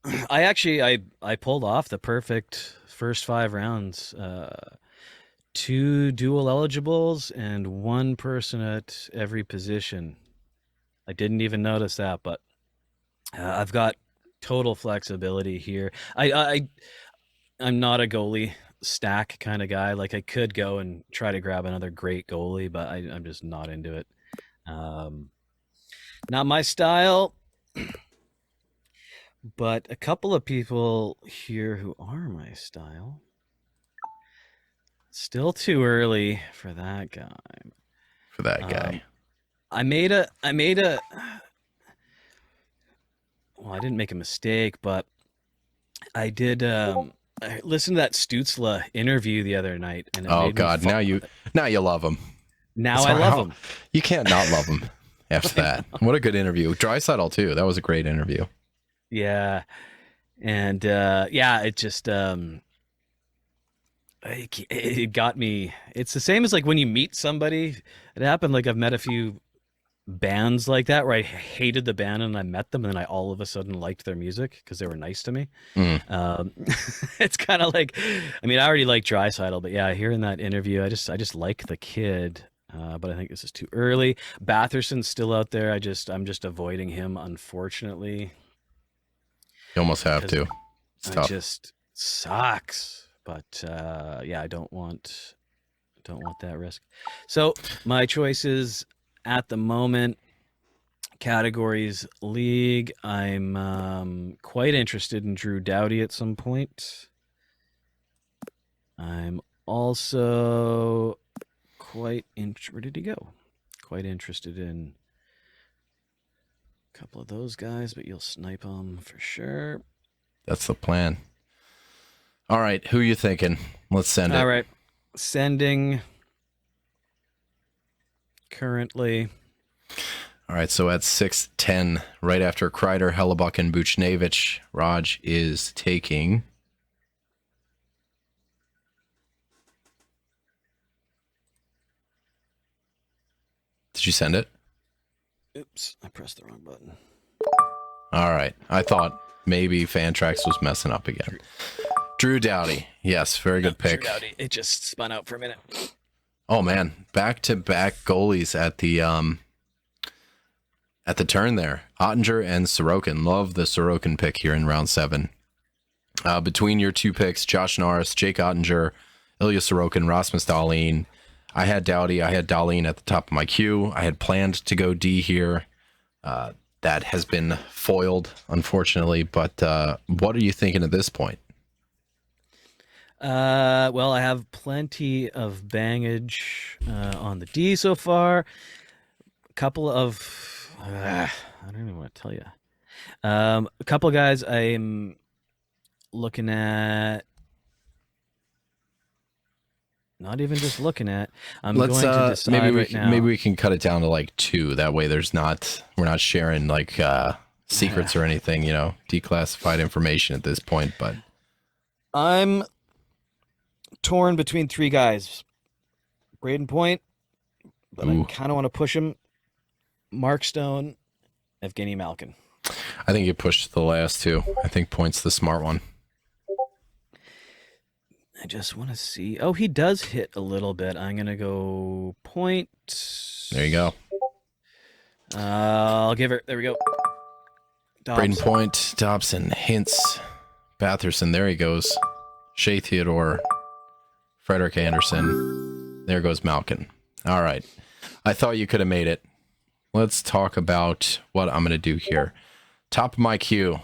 I pulled off the perfect first 5 rounds. 2 dual eligibles and 1 person at every position. I didn't even notice that, but I've got total flexibility here. I'm not a goalie stack kind of guy. Like, I could go and try to grab another great goalie, but I'm just not into it. Not my style. But a couple of people here who are my style. Still too early for that guy. For that guy. I made a well, I didn't make a mistake, but I did I listened to that Stutzla interview the other night, and it Oh made God, me now you love him. now I love him. You can't not love him after that. What a good interview. Draisaitl too. That was a great interview. Yeah. And it just it got me. It's the same as like when you meet somebody. It happened like I've met a few bands like that where I hated the band and I met them and then I all of a sudden liked their music because they were nice to me. It's kind of like, I mean, I already like Draisaitl, but yeah, hearing that interview, I just like the kid. But I think this is too early. Batherson's still out there. I'm just avoiding him, unfortunately. You almost have to. It's It tough. just sucks. But I don't want that risk. So my choices at the moment, categories league. I'm quite interested in Drew Doughty at some point. I'm also where did he go? Quite interested in a couple of those guys, but you'll snipe them for sure. That's the plan. All right, who you thinking? Let's send it. All right, sending currently. All right, so at 6:10, right after Kreider, Hellebuck, and Buchnevich, Raj is taking. Did you send it? Oops, I pressed the wrong button. All right, I thought maybe Fantrax was messing up again. Drew Doughty, yes, very good pick. Drew Doughty. It just spun out for a minute. Oh man, back-to-back goalies at the turn there. Ottinger and Sorokin. Love the Sorokin pick here in round 7. Between your 2 picks, Josh Norris, Jake Ottinger, Ilya Sorokin, Rasmus Dahlin. I had Doughty. I had Dahlin at the top of my queue. I had planned to go D here. That has been foiled, unfortunately. But what are you thinking at this point? Well, I have plenty of bangage on the D so far. A couple of I don't even want to tell you. A couple of guys I'm looking at. Not even just looking at. I'm going to decide right now. Maybe we can cut it down to like 2. That way, we're not sharing like secrets or anything. Declassified information at this point. But I'm torn between 3 guys. Braden Point, but I kind of want to push him. Mark Stone, Evgeny Malkin. I think you pushed the last 2. I think Point's the smart one. I just want to see. Oh, he does hit a little bit. I'm going to go Point. There you go. I'll give her. There we go. Braden Point, Dobson, Hintz, Batherson. There he goes. Shea Theodore, Frederick Anderson. There goes Malkin. All right. I thought you could have made it. Let's talk about what I'm going to do here. Top of my queue.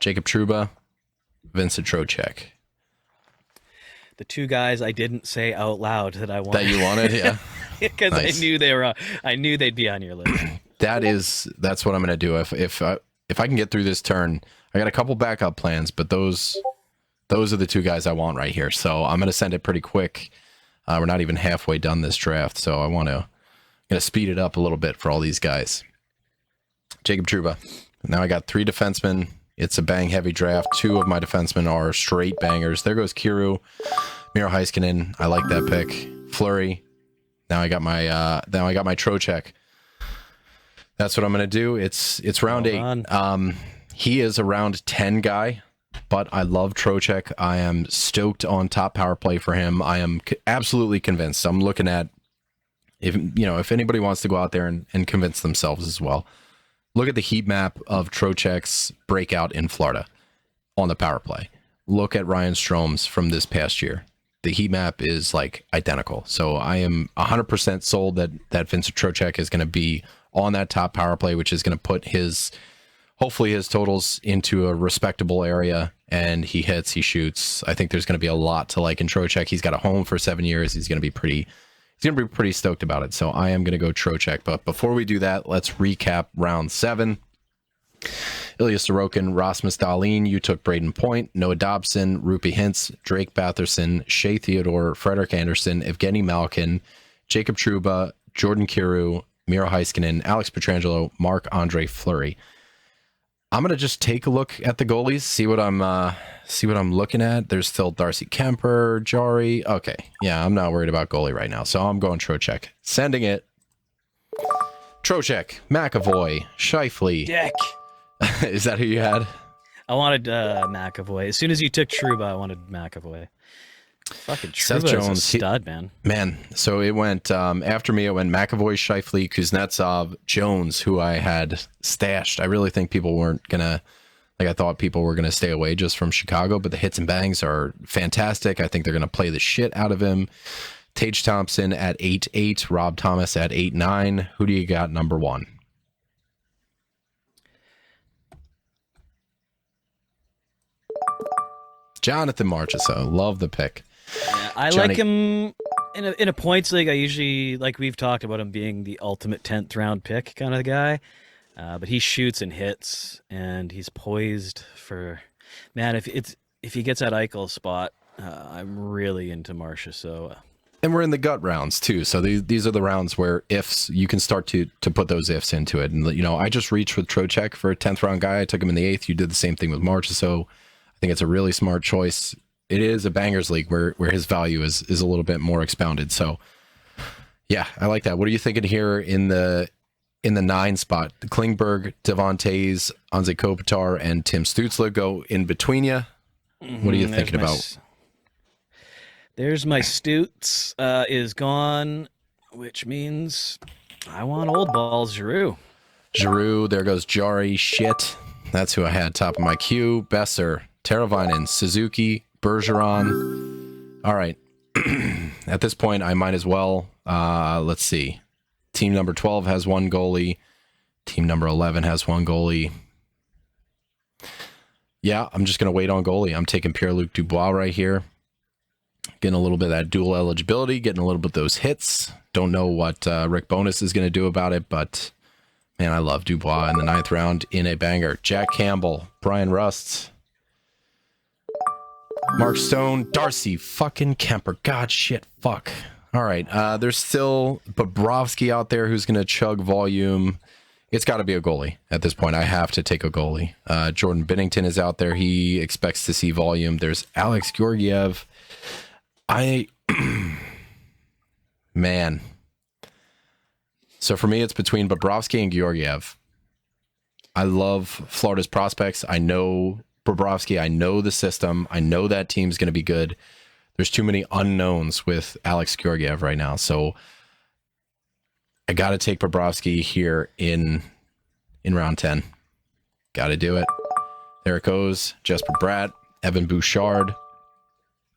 Jacob Trouba, Vincent Trocheck. The 2 guys I didn't say out loud that I wanted. That you wanted, yeah. Because nice. I knew they'd be on your list. That's what I'm going to do. If I can get through this turn, I got a couple backup plans, but those are the 2 guys I want right here. So I'm going to send it pretty quick. We're not even halfway done this draft, so I'm going to speed it up a little bit for all these guys. Jacob Trouba. Now I got 3 defensemen. It's a bang heavy draft. 2 of my defensemen are straight bangers. There goes Kiru, Miro Heiskanen. I like that pick. Fleury. Now I got my Trocheck. That's what I'm gonna do. It's round 8. He is a round 10 guy. but I love Trocheck. I am stoked on top power play for him. I am absolutely convinced. I'm looking at, if anybody wants to go out there and convince themselves as well, look at the heat map of Trocheck's breakout in Florida on the power play. Look at Ryan Strome's from this past year. The heat map is like identical. So I am 100% sold that Vincent Trocheck is going to be on that top power play, which is going to put hopefully his totals into a respectable area, and he hits, he shoots. I think there's going to be a lot to like in Trocheck. He's got a home for 7 years. He's going to be pretty stoked about it. So I am going to go Trocheck. But before we do that, let's recap round 7. Ilya Sorokin, Rasmus Dahlin, you took Braden Point, Noah Dobson, Rupi Hintz, Drake Batherson, Shea Theodore, Frederick Anderson, Evgeny Malkin, Jacob Trouba, Jordan Kyrou, Miro Heiskanen, Alex Pietrangelo, Marc-Andre Fleury. I'm gonna just take a look at the goalies, see what I'm looking at. There's still Darcy Kemper, Jari. Okay, yeah, I'm not worried about goalie right now, so I'm going Trocheck. Sending it. Trocheck, McAvoy, Scheifele. Dick. Is that who you had? I wanted McAvoy. As soon as you took Trouba, I wanted McAvoy. Fucking Seth Trouba Jones, is a stud, man. Man, so it went, after me, it went McAvoy, Scheifele, Kuznetsov, Jones, who I had stashed. I really think people weren't going to, I thought people were going to stay away just from Chicago, but the hits and bangs are fantastic. I think they're going to play the shit out of him. Tage Thompson at 8-8, Rob Thomas at 8-9. Who do you got number 1? Jonathan Marchessault. Love the pick. Yeah, I like him in a points league. I usually, like we've talked about him being the ultimate 10th round pick kind of guy. But he shoots and hits, and he's poised for, man, if he gets that Eichel spot, I'm really into Marchessault. And we're in the gut rounds too. So these are the rounds where ifs, you can start to put those ifs into it. And, I just reached with Trocheck for a 10th round guy. I took him in the 8th. You did the same thing with Marchessault. I think it's a really smart choice. It is a bangers league where his value is a little bit more expounded. So yeah, I like that. What are you thinking here in the 9 spot? The Klingberg, Devon Tays, Anze Kopitar, and Tim Stützle go in between you. What are you thinking about? There's my Stutz is gone, which means I want old balls Giroux. Giroux, there goes Jari. Shit. That's who I had top of my queue. Besser, Teravainen, Suzuki, Bergeron. All right. At this point, I might as well. Let's see. Team number 12 has 1 goalie. Team number 11 has 1 goalie. Yeah, I'm just going to wait on goalie. I'm taking Pierre-Luc Dubois right here. Getting a little bit of that dual eligibility, getting a little bit of those hits. Don't know what Rick Bowness is going to do about it, but man, I love Dubois in the 9th round in a banger. Jack Campbell, Brian Rust, Mark Stone, Darcy fucking Kemper. God, shit, fuck. All right, there's still Bobrovsky out there who's going to chug volume. It's got to be a goalie at this point. I have to take a goalie. Jordan Binnington is out there. He expects to see volume. There's Alex Georgiev. Man. So for me, it's between Bobrovsky and Georgiev. I love Florida's prospects. I know Bobrovsky. I know the system. I know that team's going to be good. There's too many unknowns with Alex Georgiev right now. So I got to take Bobrovsky here in round 10. Got to do it. There it goes. Jesper Bratt, Evan Bouchard,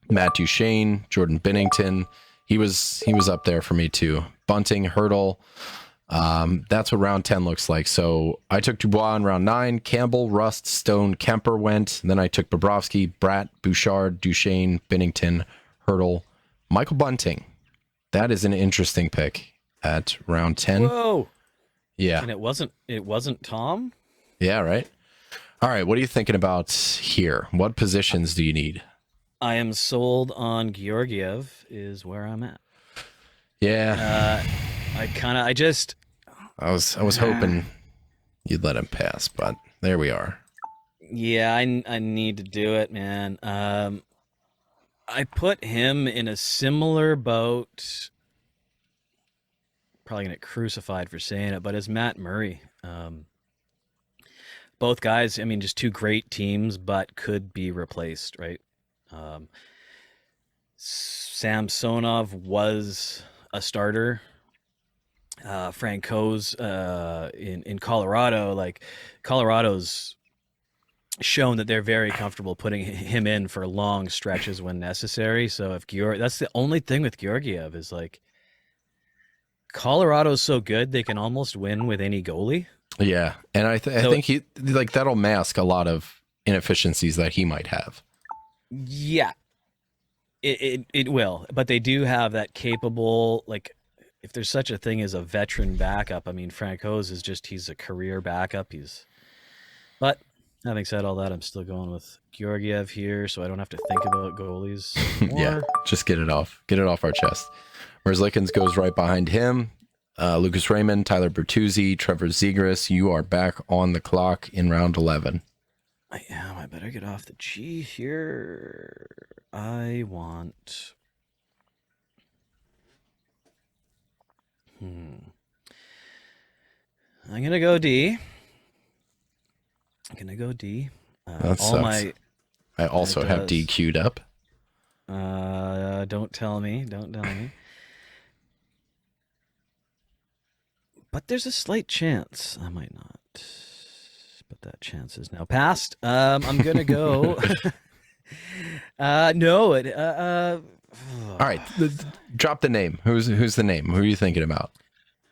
Matt Duchene, Jordan Binnington. He was up there for me too. Bunting, Hurdle. That's what round 10 looks like. So I took Dubois in round 9. Campbell, Rust, Stone, Kemper went. And then I took Bobrovsky, Bratt, Bouchard, Duchene, Binnington, Hurdle, Michael Bunting. That is an interesting pick at round 10. Whoa. Yeah. And it wasn't Tom? Yeah, right. All right. What are you thinking about here? What positions do you need? I am sold on Georgiev is where I'm at. Yeah. I was hoping you'd let him pass, but there we are. Yeah, I need to do it, man. I put him in a similar boat. Probably gonna get crucified for saying it, but as Matt Murray. both guys, I mean, just two great teams, but could be replaced, right? Um, Samsonov was a starter. Franco's in Colorado, like Colorado's shown that they're very comfortable putting him in for long stretches when necessary. So if that's the only thing with Georgiev is like Colorado's so good they can almost win with any goalie. Yeah, and I think he like that'll mask a lot of inefficiencies that he might have. Yeah, it will, but they do have that capable, like, if there's such a thing as a veteran backup. I mean, Franco's is just, he's a career backup. But having said all that, I'm still going with Georgiev here, so I don't have to think about goalies anymore. Yeah, just get it off our chest. Merzlikins goes right behind him. Lucas Raymond, Tyler Bertuzzi, Trevor Zegras, you are back on the clock in round 11. I am. I better get off the G here. I want... I'm going to go D. That sucks. I also have D queued up. Don't tell me. But there's a slight chance I might not. But that chance is now past. I'm gonna go. No. All right, drop the name. Who's the name? Who are you thinking about?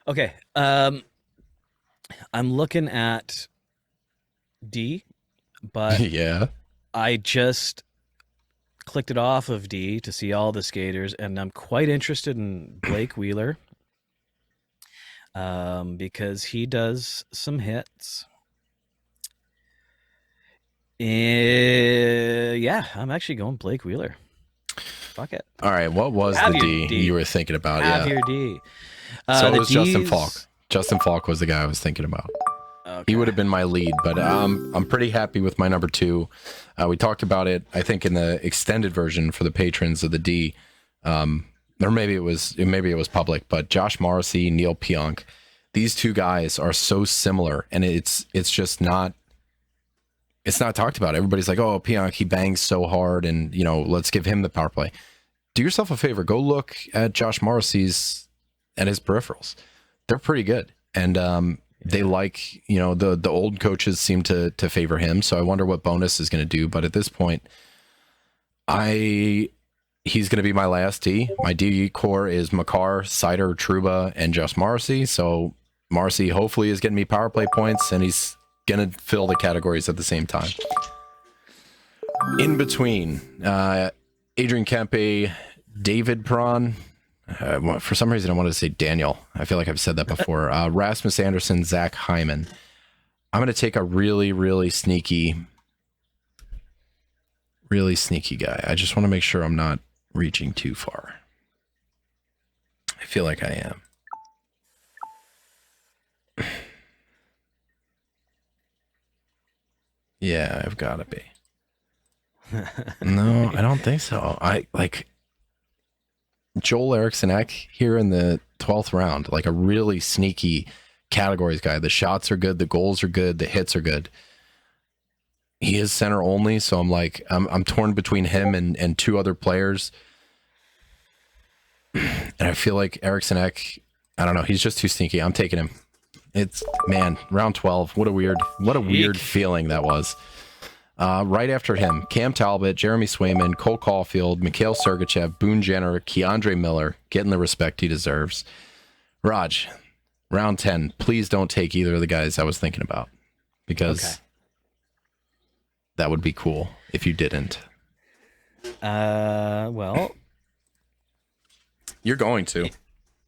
Okay. I'm looking at D, but yeah, I just clicked it off of D to see all the skaters, and I'm quite interested in Blake Wheeler. Because he does some hits. Yeah, I'm actually going Blake Wheeler. Fuck it. All right, what was Have the your D you were thinking about? Have your D. So it was Justin Ds... Falk. Justin Falk was the guy I was thinking about. Okay. He would have been my lead, but I'm pretty happy with my number 2. We talked about it, I think, in the extended version for the patrons of the D. Or maybe it was public, but Josh Morrissey, Neil Pionk, these two guys are so similar, and it's just not talked about. Everybody's like, oh, Pionk, he bangs so hard, and let's give him the power play. Do yourself a favor, go look at Josh Morrissey's and his peripherals. They're pretty good, and they like, the old coaches seem to favor him. So I wonder what Bonus is going to do. But at this point, he's going to be my last D. My D core is Makar, Sider, Trouba, and Josh Morrissey. So Morrissey hopefully is getting me power play points, and he's going to fill the categories at the same time. In between, Adrian Kempe, David Prawn. For some reason, I wanted to say Daniel. I feel like I've said that before. Rasmus Anderson, Zach Hyman. I'm going to take a really, really sneaky guy. I just want to make sure I'm not reaching too far. I feel like I am. Yeah, I've got to be. No, I don't think so. I like Joel Eriksson-Ek here in the 12th round, like a really sneaky categories guy. The shots are good, the goals are good, the hits are good. He is center only, so I'm torn between him and two other players. And I feel like Eriksson-Ek, I don't know, he's just too sneaky. I'm taking him. It's, man, round 12. What a weird feeling that was. Right after him, Cam Talbot, Jeremy Swayman, Cole Caulfield, Mikhail Sergachev, Boone Jenner, Keandre Miller, getting the respect he deserves. Raj, round 10, please don't take either of the guys I was thinking about, because that would be cool if you didn't. Well, you're going to.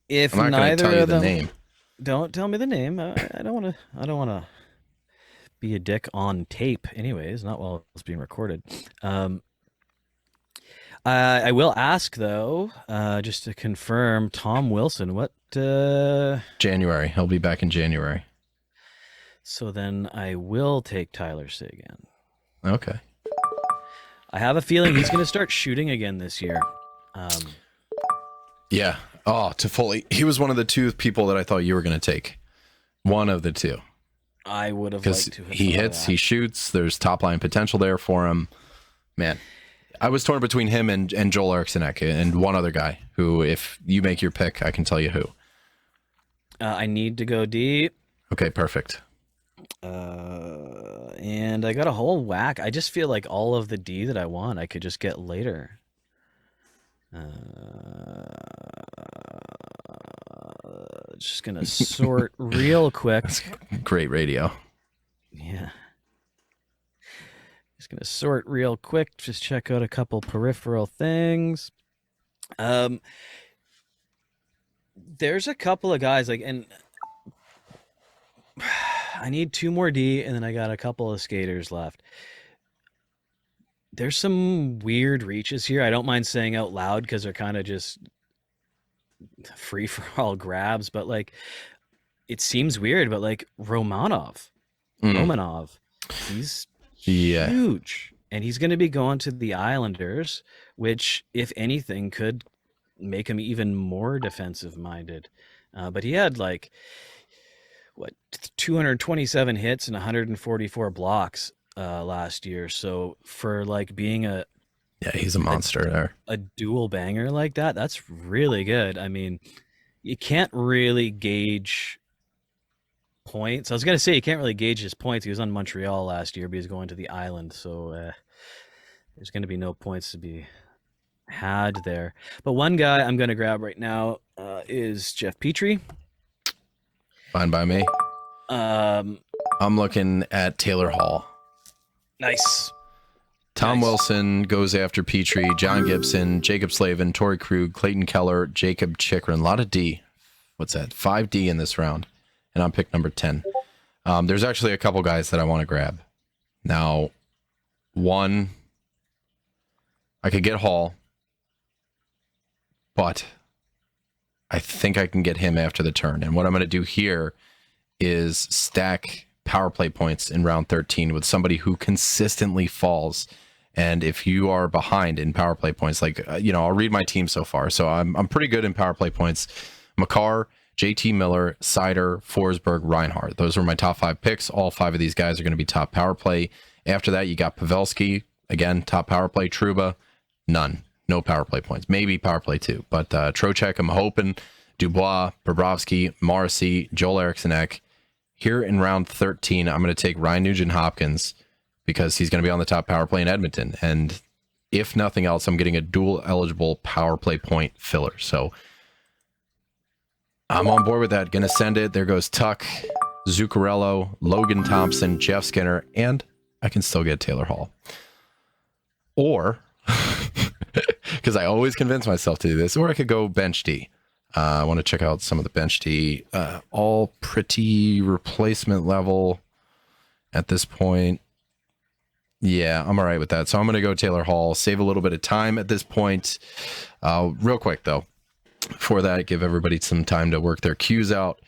If I'm not going to tell you the name. Don't tell me the name. I don't want to be a dick on tape anyways, not while it's being recorded. I will ask though, just to confirm, Tom Wilson, what January. He'll be back in January. So then I will take Tyler Seguin. Okay. I have a feeling he's going to start shooting again this year. Yeah. Oh, he was one of the two people that I thought you were going to take. One of the two. I would have because liked to have he thought of hits, that. he shoots. There's top line potential there for him. Man, I was torn between him and Joel Eriksson and one other guy who, if you make your pick, I can tell you who. I need to go deep. Okay, perfect. And I got a whole whack. I just feel like all of the D that I want, I could just get later. Just gonna sort real quick. Great radio. Yeah. Just gonna sort real quick. Just check out a couple peripheral things. There's a couple of guys and I need 2 more D, and then I got a couple of skaters left. There's some weird reaches here. I don't mind saying out loud because they're kind of just free for all grabs, but it seems weird, but Romanov, he's huge, and he's going to be going to the Islanders, which, if anything, could make him even more defensive minded. But he had 227 hits and 144 blocks last year. So for being he's a monster there. A dual banger like that, that's really good. I mean, you can't really gauge points. I was gonna say you can't really gauge his points. He was on Montreal last year, but he's going to the Island, so there's going to be no points to be had there. But one guy I'm going to grab right now is Jeff Petrie. Fine by me. I'm looking at Taylor Hall. Nice. Tom Wilson goes after Petrie, John Gibson, Jacob Slavin, Torrey Krug, Clayton Keller, Jacob Chikrin. A lot of D. What's that? 5D in this round. And I'm pick number 10. There's actually a couple guys that I want to grab. Now, one, I could get Hall, but I think I can get him after the turn. And what I'm going to do here is stack power play points in round 13 with somebody who consistently falls. And if you are behind in power play points, I'll read my team so far. So I'm pretty good in power play points. Makar, JT Miller, Sider, Forsberg, Reinhardt. Those were my top 5 picks. All 5 of these guys are going to be top power play. After that, you got Pavelski, again, top power play. Trouba, none. No power play points. Maybe power play 2. But Trocheck, I'm hoping. Dubois, Bobrovsky, Morrissey, Joel Eriksson Ek. Here in round 13, I'm going to take Ryan Nugent Hopkins because he's going to be on the top power play in Edmonton. And if nothing else, I'm getting a dual eligible power play point filler. So I'm on board with that. Going to send it. There goes Tuck, Zuccarello, Logan Thompson, Jeff Skinner, and I can still get Taylor Hall. Or, because I always convince myself to do this, or I could go bench D. I want to check out some of the bench D. All pretty replacement level at this point. Yeah, I'm all right with that. So I'm going to go Taylor Hall, save a little bit of time at this point. Real quick, though, before that, give everybody some time to work their cues out.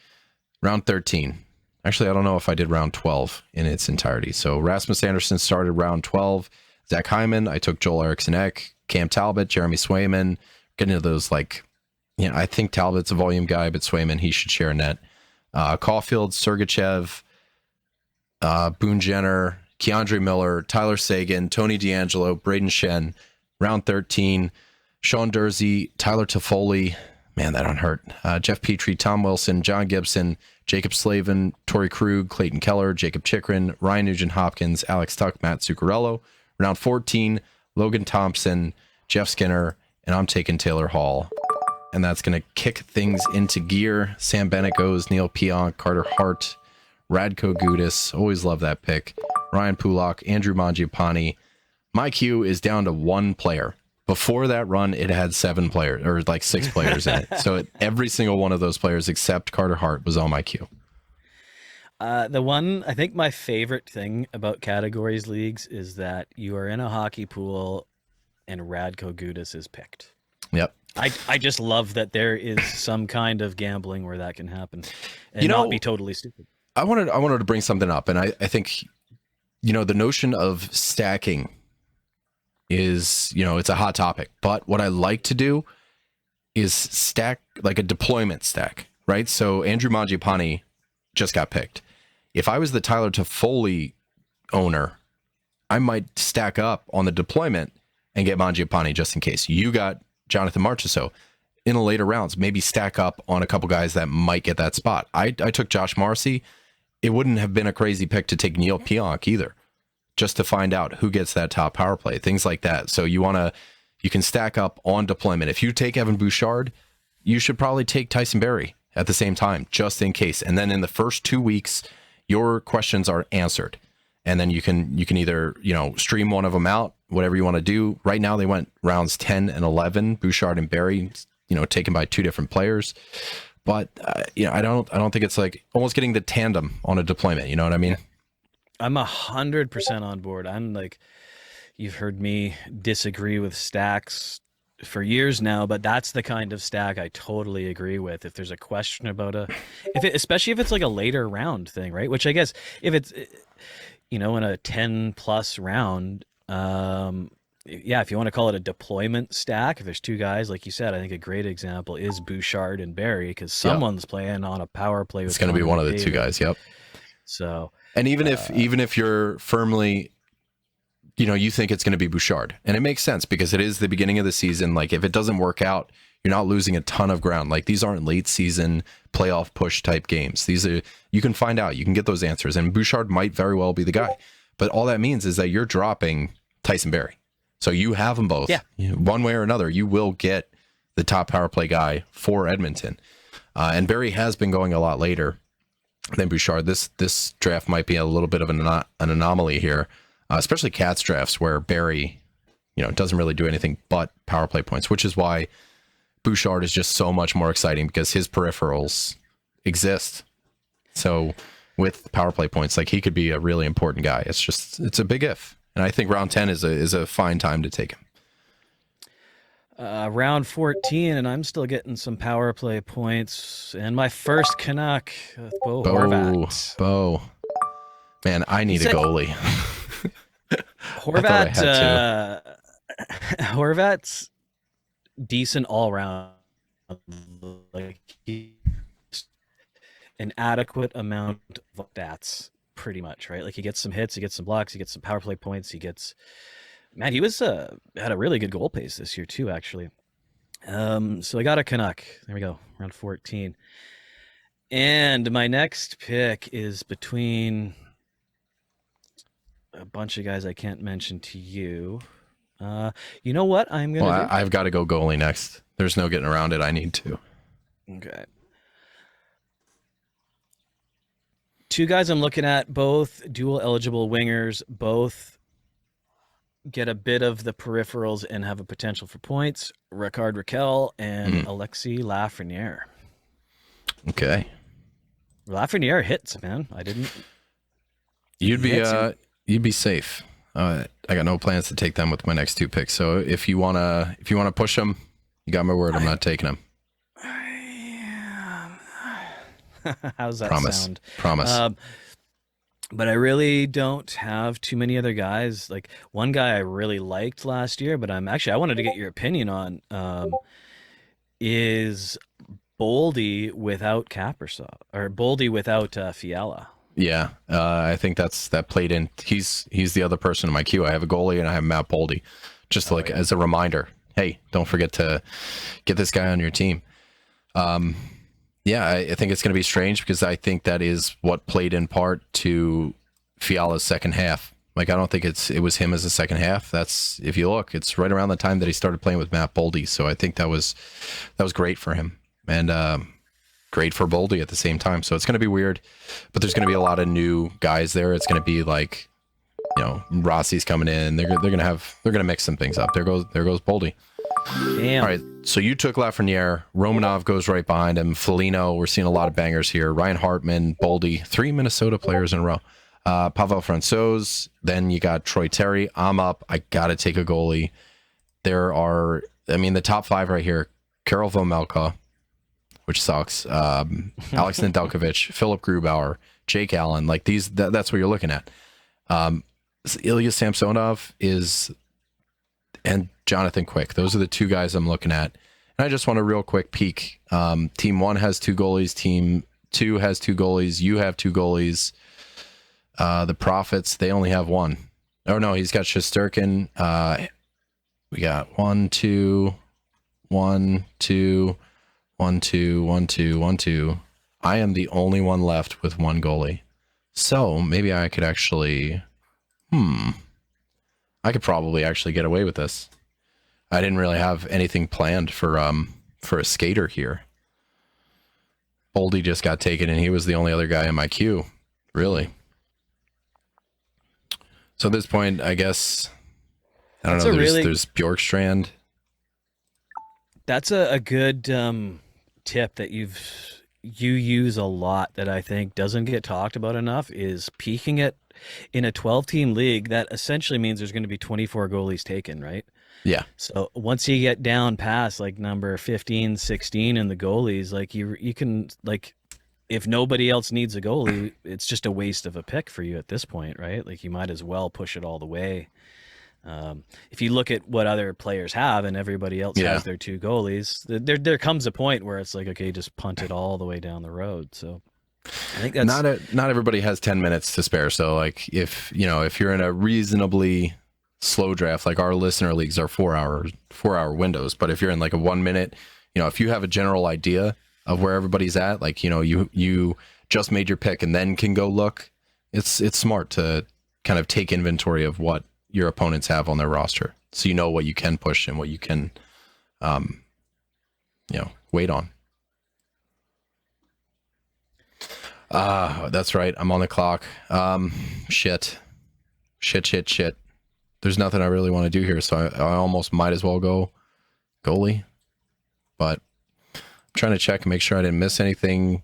Round 13. Actually, I don't know if I did round 12 in its entirety. So Rasmus Anderson started round 12. Zach Hyman, I took Joel Eriksson Ek, Cam Talbot, Jeremy Swayman. Getting into those, I think Talbot's a volume guy, but Swayman, he should share a net. Caulfield, Sergachev, Boone Jenner, Keandre Miller, Tyler Sagan, Tony DeAngelo, Braden Shen. Round 13, Sean Dursey, Tyler Toffoli. Man, that don't hurt. Jeff Petrie, Tom Wilson, John Gibson, Jacob Slavin, Torrey Krug, Clayton Keller, Jacob Chikrin, Ryan Nugent Hopkins, Alex Tuck, Matt Zuccarello. Round 14, Logan Thompson, Jeff Skinner, and I'm taking Taylor Hall. And that's going to kick things into gear. Sam Bennett goes, Neil Pionk, Carter Hart, Radko Gudas. Always love that pick. Ryan Pulak, Andrew Mangiapane. My queue is down to 1 player. Before that run, it had 7 players, or 6 players in it. So every single one of those players except Carter Hart was on my queue. I think my favorite thing about categories leagues is that you are in a hockey pool and Radko Gudas is picked. Yep. I just love that there is some kind of gambling where that can happen and not be totally stupid. I wanted to bring something up, and I think, the notion of stacking is, it's a hot topic. But what I like to do is stack like a deployment stack, right? So Andrew Mangiapane just got picked. If I was the Tyler Toffoli owner, I might stack up on the deployment and get Mangiapane just in case. You got Jonathan Marchessault in the later rounds, maybe stack up on a couple guys that might get that spot. I took Josh Marcy. It wouldn't have been a crazy pick to take Neil Pionk either, just to find out who gets that top power play, things like that. So you can stack up on deployment. If you take Evan Bouchard, you should probably take Tyson Berry at the same time, just in case. And then in the first 2 weeks, your questions are answered. And then you can either, stream one of them out, whatever you want to do. Right now they went rounds 10 and 11, Bouchard and Berry, taken by two different players. But I don't think it's like almost getting the tandem on a deployment. You know what I mean? I'm 100% on board. I'm like, you've heard me disagree with stacks for years now, but that's the kind of stack I totally agree with. If there's a question about especially if it's like a later round thing, right? Which I guess if it's, in a 10 plus round, if you want to call it a deployment stack, if there's two guys, like you said, I think a great example is Bouchard and Berry, because someone's playing on a power play. It's going to be one of the two guys. Yep. So, and even if you're firmly, you think it's going to be Bouchard, and it makes sense because it is the beginning of the season. Like if it doesn't work out, you're not losing a ton of ground. Like these aren't late season playoff push type games. These are, you can find out, you can get those answers, and Bouchard might very well be the guy. But all that means is that you're dropping Tyson Berry. So you have them both. Yeah. One way or another, you will get the top power play guy for Edmonton. And Berry has been going a lot later than Bouchard. This draft might be a little bit of an anomaly here, especially Cats drafts where Berry, doesn't really do anything but power play points, which is why Bouchard is just so much more exciting because his peripherals exist. So with power play points, like he could be a really important guy. It's a big if. And I think round 10 is a fine time to take him. Round 14, and I'm still getting some power play points. And my first Canuck, Bo Horvat. Bo. Man, I need a goalie. Horvat's decent all around. Like an adequate amount of stats. Pretty much, right? Like he gets some hits, he gets some blocks, he gets some power play points, he was had a really good goal pace this year too, actually. So I got a Canuck. There we go, round 14. And my next pick is between a bunch of guys I can't mention to you. You know what I'm gonna do? I've got to go goalie next. There's no getting around it. I need to. Okay. Two guys I'm looking at, both dual eligible wingers, both get a bit of the peripherals and have a potential for points. Ricard Raquel and Alexis Lafreniere. Okay. Lafreniere hits, man. You'd be safe. I got no plans to take them with my next two picks. So if you wanna push them, you got my word. I'm not taking them. How's that sound? Promise. But I really don't have too many other guys. Like one guy I really liked last year, but I wanted to get your opinion on, is Boldy without Kaprizov, or Boldy without Fiala. Yeah, I think that played in. He's the other person in my queue. I have a goalie and I have Matt Boldy, just as a reminder. Hey, don't forget to get this guy on your team. Yeah, I think it's going to be strange because I think that is what played in part to Fiala's second half. Like, I don't think it was him as a second half. That's, if you look, it's right around the time that he started playing with Matt Boldy. So I think that was great for him and great for Boldy at the same time. So it's going to be weird, but there's going to be a lot of new guys there. It's going to be like, Rossi's coming in. They're going to mix some things up. There goes Boldy. Damn. All right, so you took Lafreniere. Romanov goes right behind him. Foligno, we're seeing a lot of bangers here. Ryan Hartman, Boldy, 3 Minnesota players in a row. Pavel Francouz, then you got Troy Terry. I'm up. I got to take a goalie. There are, the top 5 right here. Karel Vejmelka, which sucks. Alex Nedeljkovic, Philip Grubauer, Jake Allen. Like these, that's what you're looking at. Ilya Samsonov and Jonathan Quick. Those are the two guys I'm looking at. And I just want a real quick peek. Team 1 has 2 goalies. Team 2 has 2 goalies. You have 2 goalies. The Profits, they only have one. Oh no, he's got Shesterkin. We got 1, 2, 1, 2, 1, 2, 1, 2, 1, 2. I am the only one left with one goalie. So maybe I could actually, I could probably actually get away with this. I didn't really have anything planned for a skater here. Boldy just got taken, and he was the only other guy in my queue, really. So at this point, I guess, I don't know, there's Bjorkstrand. That's a good tip that you use a lot that I think doesn't get talked about enough is peaking it in a 12-team league. That essentially means there's going to be 24 goalies taken, right? Yeah. So once you get down past like number 15, 16 in the goalies, like you can, like, if nobody else needs a goalie, it's just a waste of a pick for you at this point, right? Like you might as well push it all the way. If you look at what other players have and everybody else has their 2 goalies, there comes a point where it's like, okay, just punt it all the way down the road. So I think that's not everybody has 10 minutes to spare. So like if you're in a reasonably slow draft, like our listener leagues are 4-hour windows, but if you're in like a 1 minute, if you have a general idea of where everybody's at, like you just made your pick and then can go look, it's smart to kind of take inventory of what your opponents have on their roster, so you know what you can push and what you can wait on. That's right, I'm on the clock. Shit. There's nothing I really want to do here, so I almost might as well go goalie. But I'm trying to check and make sure I didn't miss anything.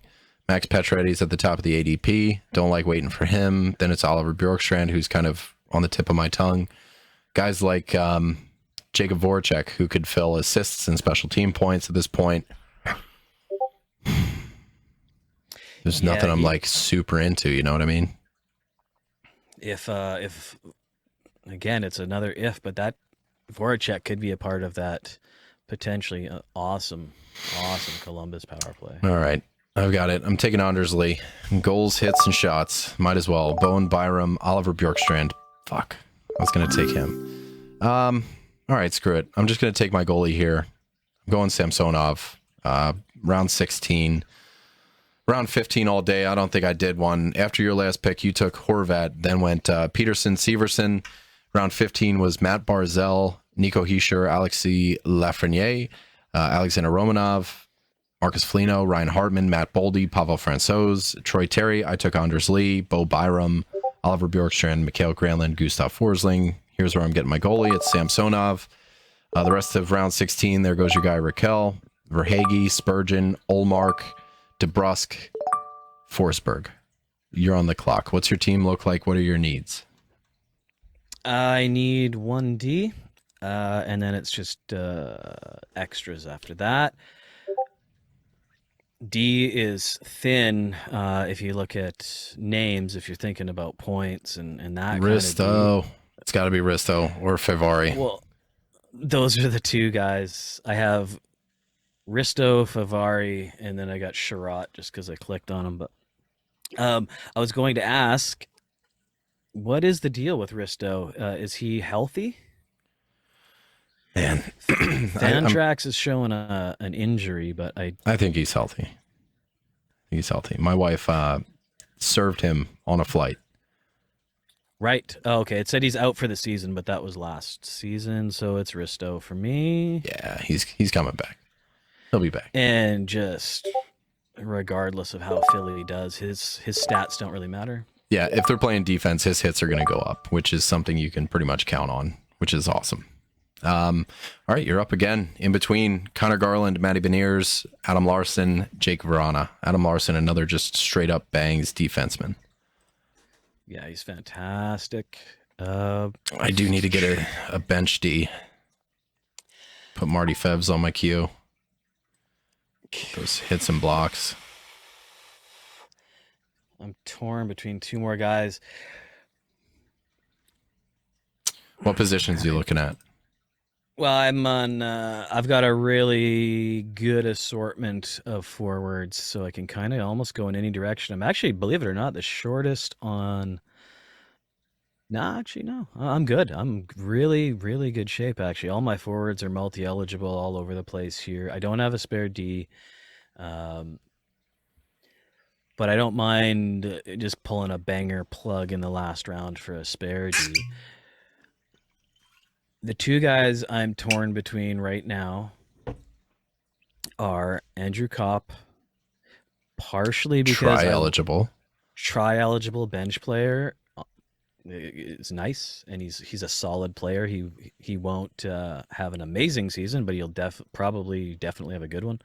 Max Pacioretty's at the top of the ADP. Don't like waiting for him. Then it's Oliver Bjorkstrand, who's kind of on the tip of my tongue. Guys like Jacob Voracek, who could fill assists and special team points at this point. There's nothing I'm like super into, you know what I mean? If again, it's another if, but that Voracek could be a part of that potentially awesome Columbus power play. All right, I've got it. I'm taking Anders Lee. Goals, hits, and shots. Might as well. Bowen Byram, Oliver Bjorkstrand. Fuck, I was gonna take him. All right, screw it. I'm just gonna take my goalie here. I'm going Samsonov. Round 16. Round 15 all day. I don't think I did one. After your last pick, you took Horvat, then went Peterson, Severson. Round 15 was Matt Barzell, Nico Hischier, Alexei Lafreniere, Alexander Romanov, Marcus Foligno, Ryan Hartman, Matt Boldy, Pavel Francouz, Troy Terry. I took Anders Lee, Bo Byram, Oliver Bjorkstrand, Mikhail Granlund, Gustav Forsling. Here's where I'm getting my goalie. It's Samsonov. The rest of round 16, there goes your guy Raquel, Verhage, Spurgeon, Olmark, DeBrusk, Forsberg. You're on the clock. What's your team look like? What are your needs? I need 1D, and then it's just extras after that. D is thin if you look at names, if you're thinking about points and that Risto. It's got to be Risto or Favari. Well, those are the 2 guys. I have Risto, Favari, and then I got Sherratt just because I clicked on him. But I was going to ask, what is the deal with Risto? Is he healthy? Man, Fantrax is showing an injury, but I think he's healthy. He's healthy. My wife served him on a flight. Right. Oh, okay. It said he's out for the season, but that was last season, so it's Risto for me. Yeah, he's coming back. He'll be back. And just regardless of how Philly does, his stats don't really matter. Yeah, if they're playing defense, his hits are going to go up, which is something you can pretty much count on, which is awesome. All right, you're up again. In between, Connor Garland, Matty Beniers, Adam Larson, Jake Verana. Adam Larson, another just straight up bangs defenseman. Yeah, he's fantastic. I do need to get a bench D. Put Marty Febs on my queue. Those hits and blocks. I'm torn between 2 more guys. What positions are you looking at? Well, I'm on. I've got a really good assortment of forwards, so I can kind of almost go in any direction. I'm actually, believe it or not, the shortest on Nah, actually, no. I'm good. I'm really, really good shape, actually. All my forwards are multi-eligible all over the place here. I don't have a spare D, um, but I don't mind just pulling a banger plug in the last round for a spare D. The two guys I'm torn between right now are Andrew Kopp, partially because Try I eligible. tri-eligible bench player is nice, and he's a solid player. He won't have an amazing season, but he'll definitely have a good one.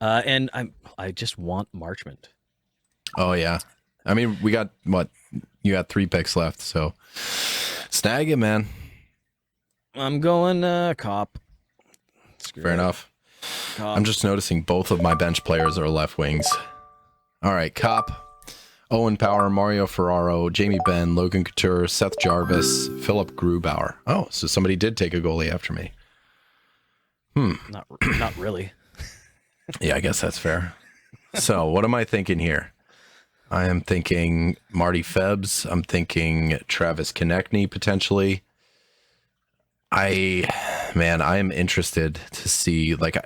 And I just want Marchment. Oh yeah. I mean, we got what? You got 3 picks left, so snag it, man. I'm going Cop. Screw Fair it. enough. Cop. I'm just noticing both of my bench players are left wings. All right, Cop, Owen Power, Mario Ferraro, Jamie Benn, Logan Couture, Seth Jarvis, Philip Grubauer. Oh, so somebody did take a goalie after me. Not really. Yeah, I guess that's fair. So what am I thinking here? I am thinking Marty Febbs. I'm thinking Travis Konechny potentially. I am interested to see, like,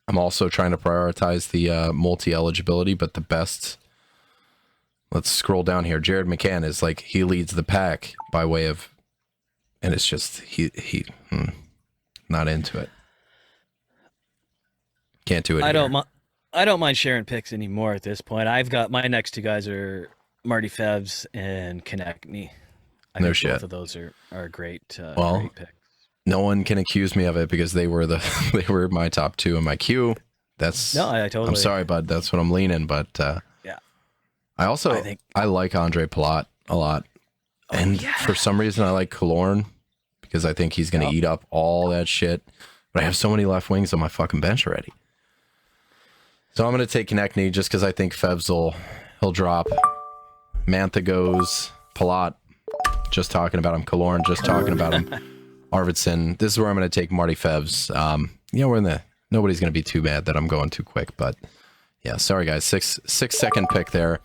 I'm also trying to prioritize the multi-eligibility, but the best, let's scroll down here. Jared McCann is like, he leads the pack by way of, and it's just, not into it. Can't do it I here. don't mind sharing picks anymore at this point. I've got my next two guys are Marty Febbs and Konechny. I No think shit. both of those are great, Well, great picks. No one can accuse me of it because they were they were my top 2 in my queue. That's No, I totally. I'm sorry, bud. That's what I'm leaning. But Yeah. I like Andre Palat a lot, and for some reason I like Killorn because I think he's going to eat up all that shit. But I have so many left wings on my fucking bench already. So I'm going to take Konechny just because I think Febbs he'll drop. Mantha goes. Palat, just talking about him. Killorn, just talking about him. Arvidsson. This is where I'm going to take Marty Febbs. Nobody's going to be too mad that I'm going too quick, but yeah, sorry guys. 6-second pick there.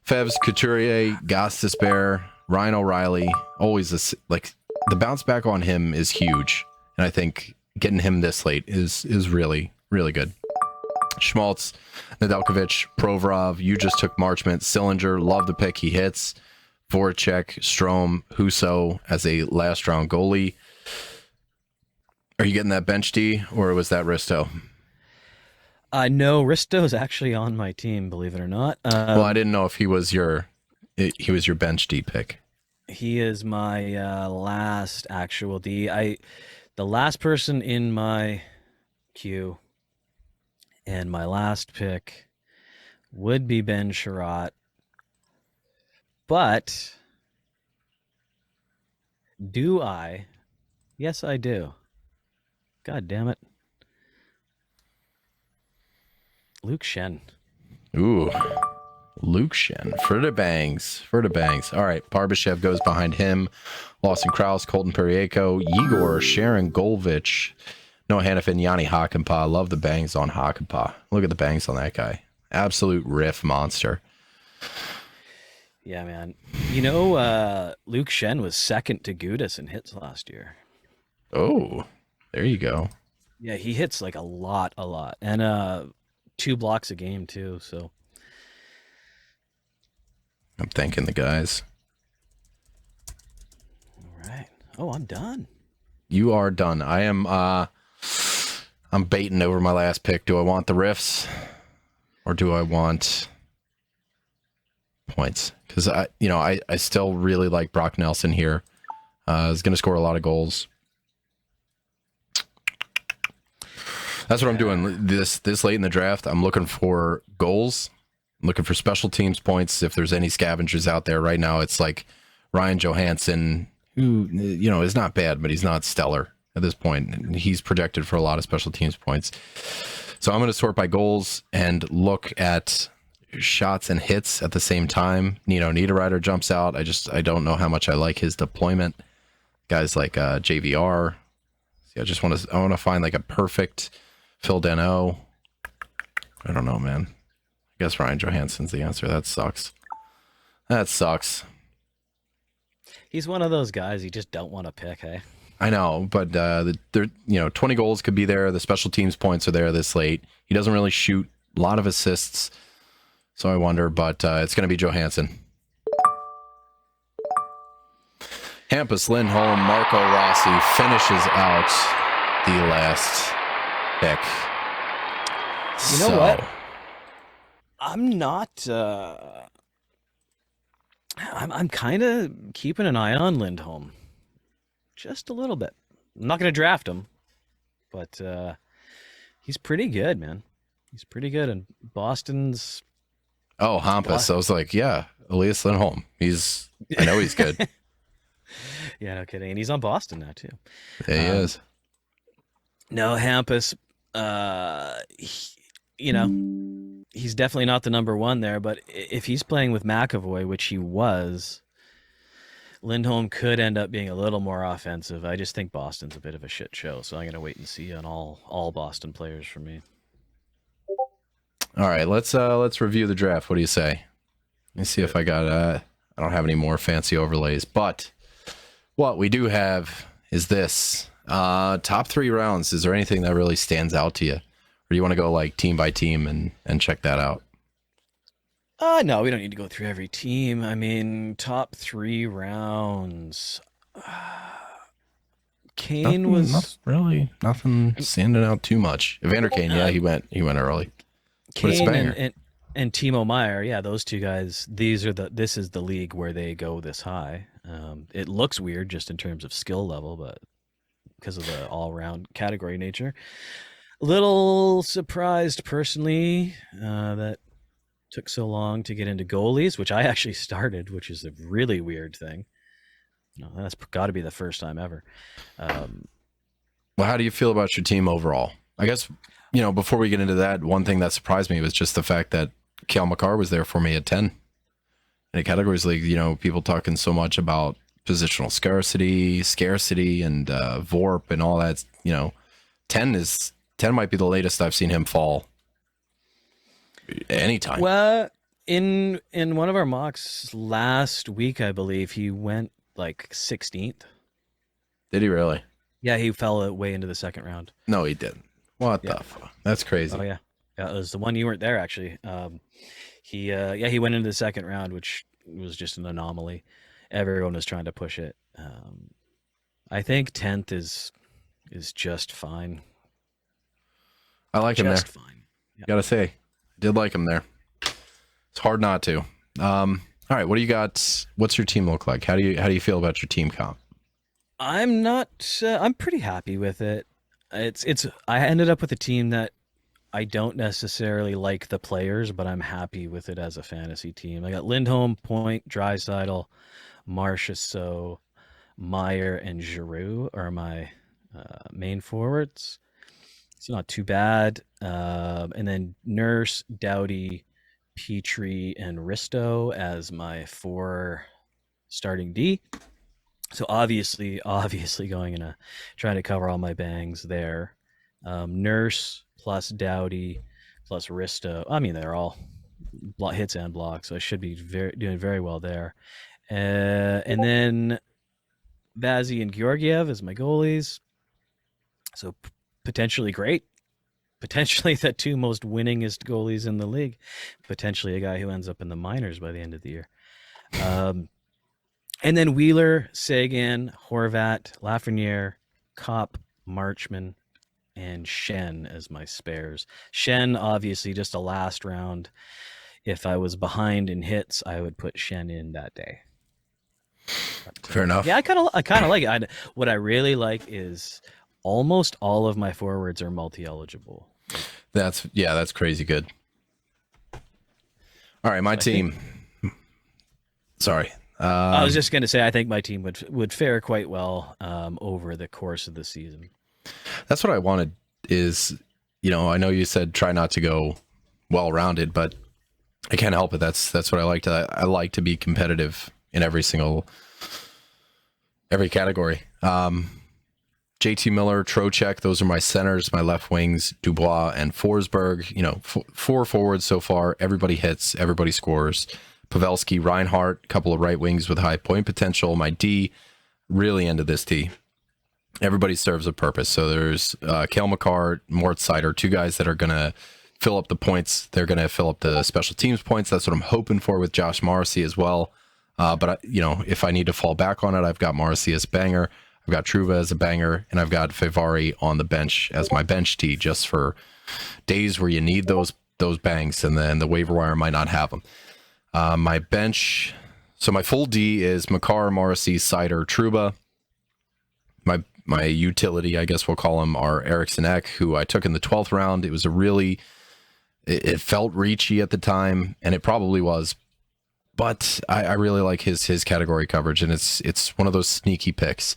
Febbs, Couturier, Gostisbehere, Ryan O'Reilly. Always the bounce back on him is huge, and I think getting him this late is really, really good. Schmaltz, Nedeljkovic, Provorov. You just took Marchment. Sillinger, love the pick. He hits. Voracek, Strome, Husso as a last round goalie. Are you getting that bench D, or was that Risto? No, Risto's actually on my team, believe it or not. Well, I didn't know if he was your bench D pick. He is my last actual D. The last person in my queue, and my last pick would be Ben Sherratt, but do I? Yes, I do. God damn it. Luke Shen. Ooh, Luke Shen. Ferda Bangs. All right, Barbashev goes behind him. Lawson Krause, Colton Periaco, Igor, Sharon Golvich, Noah Hannafin, Yanni Hakanpää. Love the bangs on Hakanpää. Look at the bangs on that guy. Absolute riff monster. Yeah, man. Luke Shen was second to Gudis in hits last year. Oh, there you go. Yeah, he hits like a lot. And 2 blocks a game too, so. I'm thanking the guys. All right. Oh, I'm done. You are done. I am I'm baiting over my last pick. Do I want the riffs or do I want points? Because I still really like Brock Nelson here. He's going to score a lot of goals. That's what I'm doing this late in the draft. I'm looking for goals. I'm looking for special teams points. If there's any scavengers out there right now, it's like Ryan Johansson, who is not bad, but he's not stellar at this point. And he's projected for a lot of special teams points. So I'm going to sort by goals and look at shots and hits at the same time. Niederreiter jumps out. I don't know how much I like his deployment. Guys like JVR. See, I want to find like a perfect Phil Dano. I don't know, man. I guess Ryan Johansson's the answer. That sucks. He's one of those guys you just don't want to pick, hey? I know, but there, 20 goals could be there. The special teams points are there this late. He doesn't really shoot a lot of assists, so I wonder. But it's going to be Johansson. Hampus Lindholm, Marco Rossi finishes out the last pick. You know what? I'm not. I'm kind of keeping an eye on Lindholm, just a little bit. I'm not going to draft him, but he's pretty good, man. He's pretty good, and Boston's. Oh, Hampus. I was like, yeah, Elias Lindholm. I know he's good. Yeah, no kidding. And he's on Boston now too. Yeah, he is. No, Hampus. He's definitely not the number one there, but if he's playing with McAvoy, which he was, Lindholm could end up being a little more offensive. I just think Boston's a bit of a shit show, so I'm going to wait and see on all Boston players for me. All right, let's review the draft. What do you say? Let me see if I got I don't have any more fancy overlays, but what we do have is this. Top 3 rounds. Is there anything that really stands out to you? Or do you want to go like team by team and check that out? No, we don't need to go through every team. I mean, top 3 rounds. Kane nothing standing out too much. Evander Kane, yeah, he went early. Kane and Timo Meyer, yeah, those two guys. This is the league where they go this high. It looks weird just in terms of skill level, but because of the all-around category nature. A little surprised personally that took so long to get into goalies, which I actually started, which is a really weird thing. That's got to be the first time ever. Well, how do you feel about your team overall? I guess, before we get into that, one thing that surprised me was just the fact that Cale Makar was there for me at 10. In a categories league, people talking so much about positional scarcity, and VORP and all that. 10 might be the latest I've seen him fall. Anytime. Well, in one of our mocks last week, I believe he went like 16th. Did he really? Yeah, he fell way into the second round. No, he didn't. What the fuck? That's crazy. Oh yeah, it was the one you weren't there actually. He went into the second round, which was just an anomaly. Everyone was trying to push it. I think 10th is just fine. I like him there. Just fine. Yeah. Gotta say, I did like him there. It's hard not to. All right, what do you got? What's your team look like? How do you feel about your team comp? I'm pretty happy with it. I ended up with a team that I don't necessarily like the players, but I'm happy with it as a fantasy team. I got Lindholm, Point, Draisaitl, Marchessault, Meyer, and Giroux are my main forwards. It's not too bad. And then Nurse, Doughty, Petrie, and Risto as my 4 starting D. So obviously going in trying to cover all my bangs there. Nurse plus Doughty plus Risto. I mean, they're all hits and blocks, so I should be doing very well there. And then Vazzy and Georgiev as my goalies. So potentially great. Potentially the 2 most winningest goalies in the league. Potentially a guy who ends up in the minors by the end of the year. And then Wheeler, Sagan, Horvat, Lafreniere, Kopp, Marchman, and Shen as my spares. Shen, obviously, just a last round. If I was behind in hits, I would put Shen in that day. Fair enough. Yeah, I kind of like it. What I really like is almost all of my forwards are multi-eligible. That's crazy good. All right, my team. Sorry. I was just going to say, I think my team would fare quite well over the course of the season. That's what I wanted is, I know you said try not to go well-rounded, but I can't help it. That's what I like to. I like to be competitive in every category. JT Miller, Trocheck, those are my centers. My left wings, Dubois and Forsberg. 4 forwards so far. Everybody hits. Everybody scores. Pavelski, Reinhardt, a couple of right wings with high point potential. My D, really into this T. Everybody serves a purpose. So there's Cale Makar, Mort Seider, two guys that are going to fill up the points. They're going to fill up the special teams points. That's what I'm hoping for with Josh Morrissey as well. But if I need to fall back on it, I've got Morrissey as a banger. I've got Truva as a banger, and I've got Fevari on the bench as my bench T, just for days where you need those bangs, and then the waiver wire might not have them. My bench, so my full D is Makar, Morrissey, Seider, Truba. My utility, I guess we'll call him, are Eriksson Ek, who I took in the 12th round. It was it felt reachy at the time, and it probably was, but I really like his category coverage, and it's one of those sneaky picks.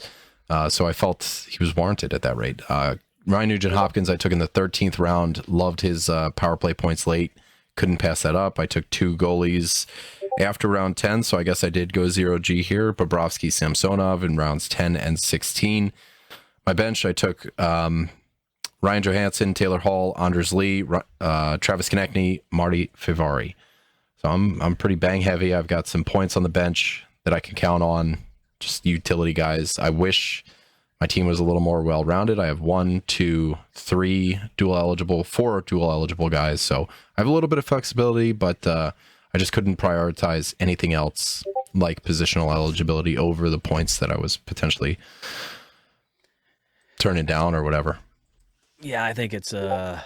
So I felt he was warranted at that rate. Ryan Nugent Hopkins, I took in the 13th round. Loved his power play points late. Couldn't pass that up. I took 2 goalies after round 10, so I guess I did go 0G here. Bobrovsky, Samsonov in rounds 10 and 16. My bench, I took Ryan Johansson, Taylor Hall, Anders Lee, Travis Konechny, Marty Fevari. So I'm pretty bang heavy. I've got some points on the bench that I can count on. Just utility guys. I wish my team was a little more well-rounded. I have 4 dual eligible guys. So I have a little bit of flexibility, but I just couldn't prioritize anything else like positional eligibility over the points that I was potentially turning down or whatever. Yeah, I think that's a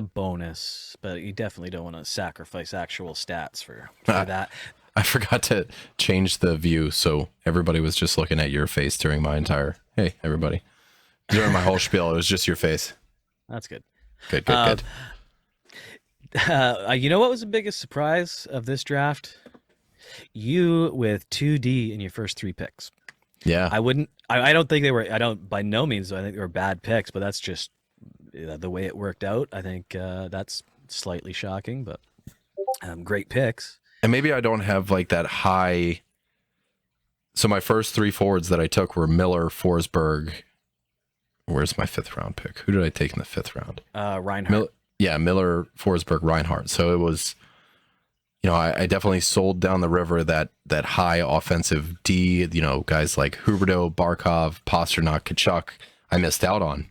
bonus, but you definitely don't want to sacrifice actual stats for that. I forgot to change the view, so everybody was just looking at your face during my entire, hey, everybody. During my whole spiel, it was just your face. That's good. Good. You know what was the biggest surprise of this draft? You with 2D in your first 3 picks. Yeah. I don't think they were, by no means, I think they were bad picks, but that's just the way it worked out. I think that's slightly shocking, but great picks. And maybe I don't have like that high. So my first 3 forwards that I took were Miller, Forsberg. Where's my 5th round pick? Who did I take in the 5th round? Reinhardt. Miller, Forsberg, Reinhardt. So it was, I definitely sold down the river that high offensive D, guys like Huberdeau, Barkov, Pasternak, Kachuk, I missed out on.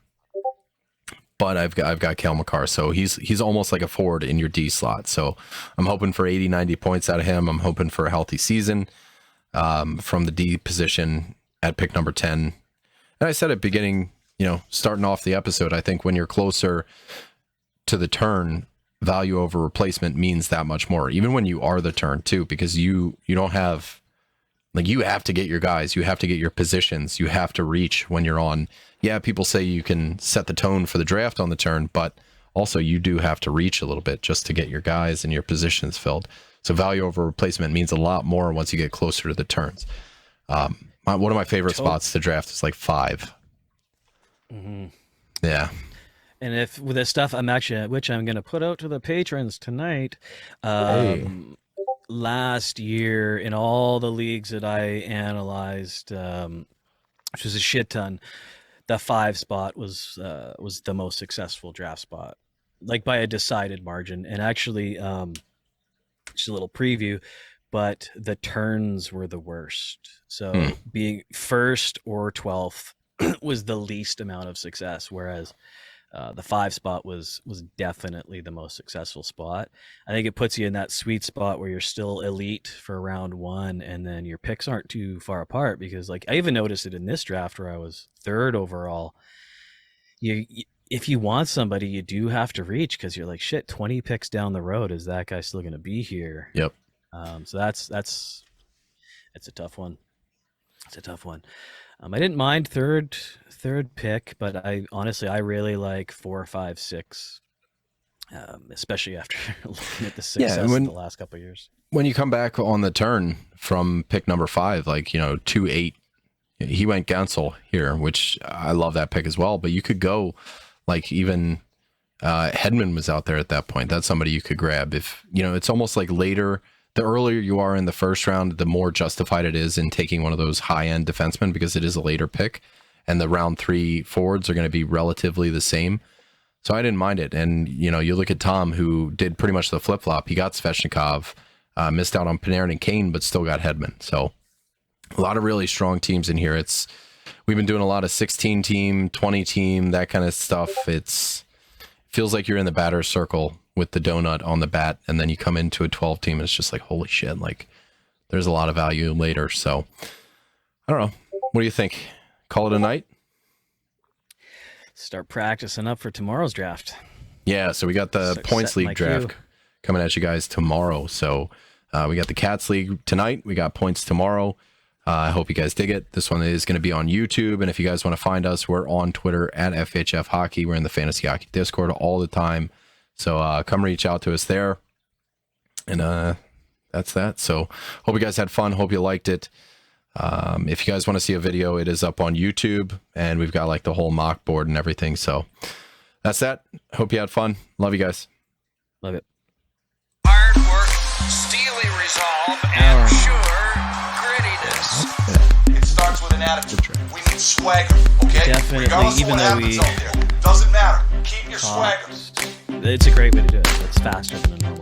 But I've got Cale Makar, so he's almost like a forward in your D slot. So I'm hoping for 80, 90 points out of him. I'm hoping for a healthy season from the D position at pick number 10. And I said at beginning, starting off the episode, I think when you're closer to the turn, value over replacement means that much more. Even when you are the turn too, because you don't have, like, you have to get your guys, you have to get your positions, you have to reach when you're on. Yeah, people say you can set the tone for the draft on the turn, but also you do have to reach a little bit just to get your guys and your positions filled. So value over replacement means a lot more once you get closer to the turns. One of my favorite spots to draft is like 5. Mm-hmm. Yeah. And if with the stuff which I'm going to put out to the patrons tonight, last year in all the leagues that I analyzed, which was a shit ton, the 5 spot was the most successful draft spot, like by a decided margin. And actually, just a little preview, but the turns were the worst. So being 1st or 12th was the least amount of success, whereas the 5 spot was definitely the most successful spot. I think it puts you in that sweet spot where you're still elite for round 1, and then your picks aren't too far apart, because like I even noticed it in this draft where I was 3rd overall. If you want somebody, you do have to reach, because you're like, shit, 20 picks down the road, is that guy still going to be here? Yep. So it's a tough one. It's a tough one. I didn't mind third pick, but I really like 4, 5, 6, especially after looking at the success of the last couple of years. When you come back on the turn from pick number 5, like 2-8, he went Gensel here, which I love that pick as well. But you could go like even Hedman was out there at that point. That's somebody you could grab if it's almost like later. The earlier you are in the first round, the more justified it is in taking one of those high-end defensemen, because it is a later pick, and the round 3 forwards are going to be relatively the same. So I didn't mind it. And, you look at Tom, who did pretty much the flip-flop. He got Svechnikov. Missed out on Panarin and Kane, but still got Hedman. So a lot of really strong teams in here. We've been doing a lot of 16 team, 20 team, that kind of stuff. Feels like you're in the batter's circle with the donut on the bat, and then you come into a 12 team and it's just like, holy shit, like there's a lot of value later. So I don't know. What do you think? Call it a night? Start practicing up for tomorrow's draft. Yeah, so we got the Start Points setting League my draft queue. coming at you guys tomorrow. So we got the Cats League tonight. We got points tomorrow. I hope you guys dig it. This one is going to be on YouTube. And if you guys want to find us, we're on Twitter at FHF Hockey. We're in the Fantasy Hockey Discord all the time. So come reach out to us there. And that's that. So hope you guys had fun. Hope you liked it. If you guys want to see a video, it is up on YouTube. And we've got like the whole mock board and everything. So that's that. Hope you had fun. Love you guys. Love it. Hard work, steely resolve, and sure grittiness. It starts with an attitude. We need swagger, okay? Definitely, Regardless of even what though happens we out there, doesn't matter. Keep your swagger. It's a great way to do it. It's faster than a normal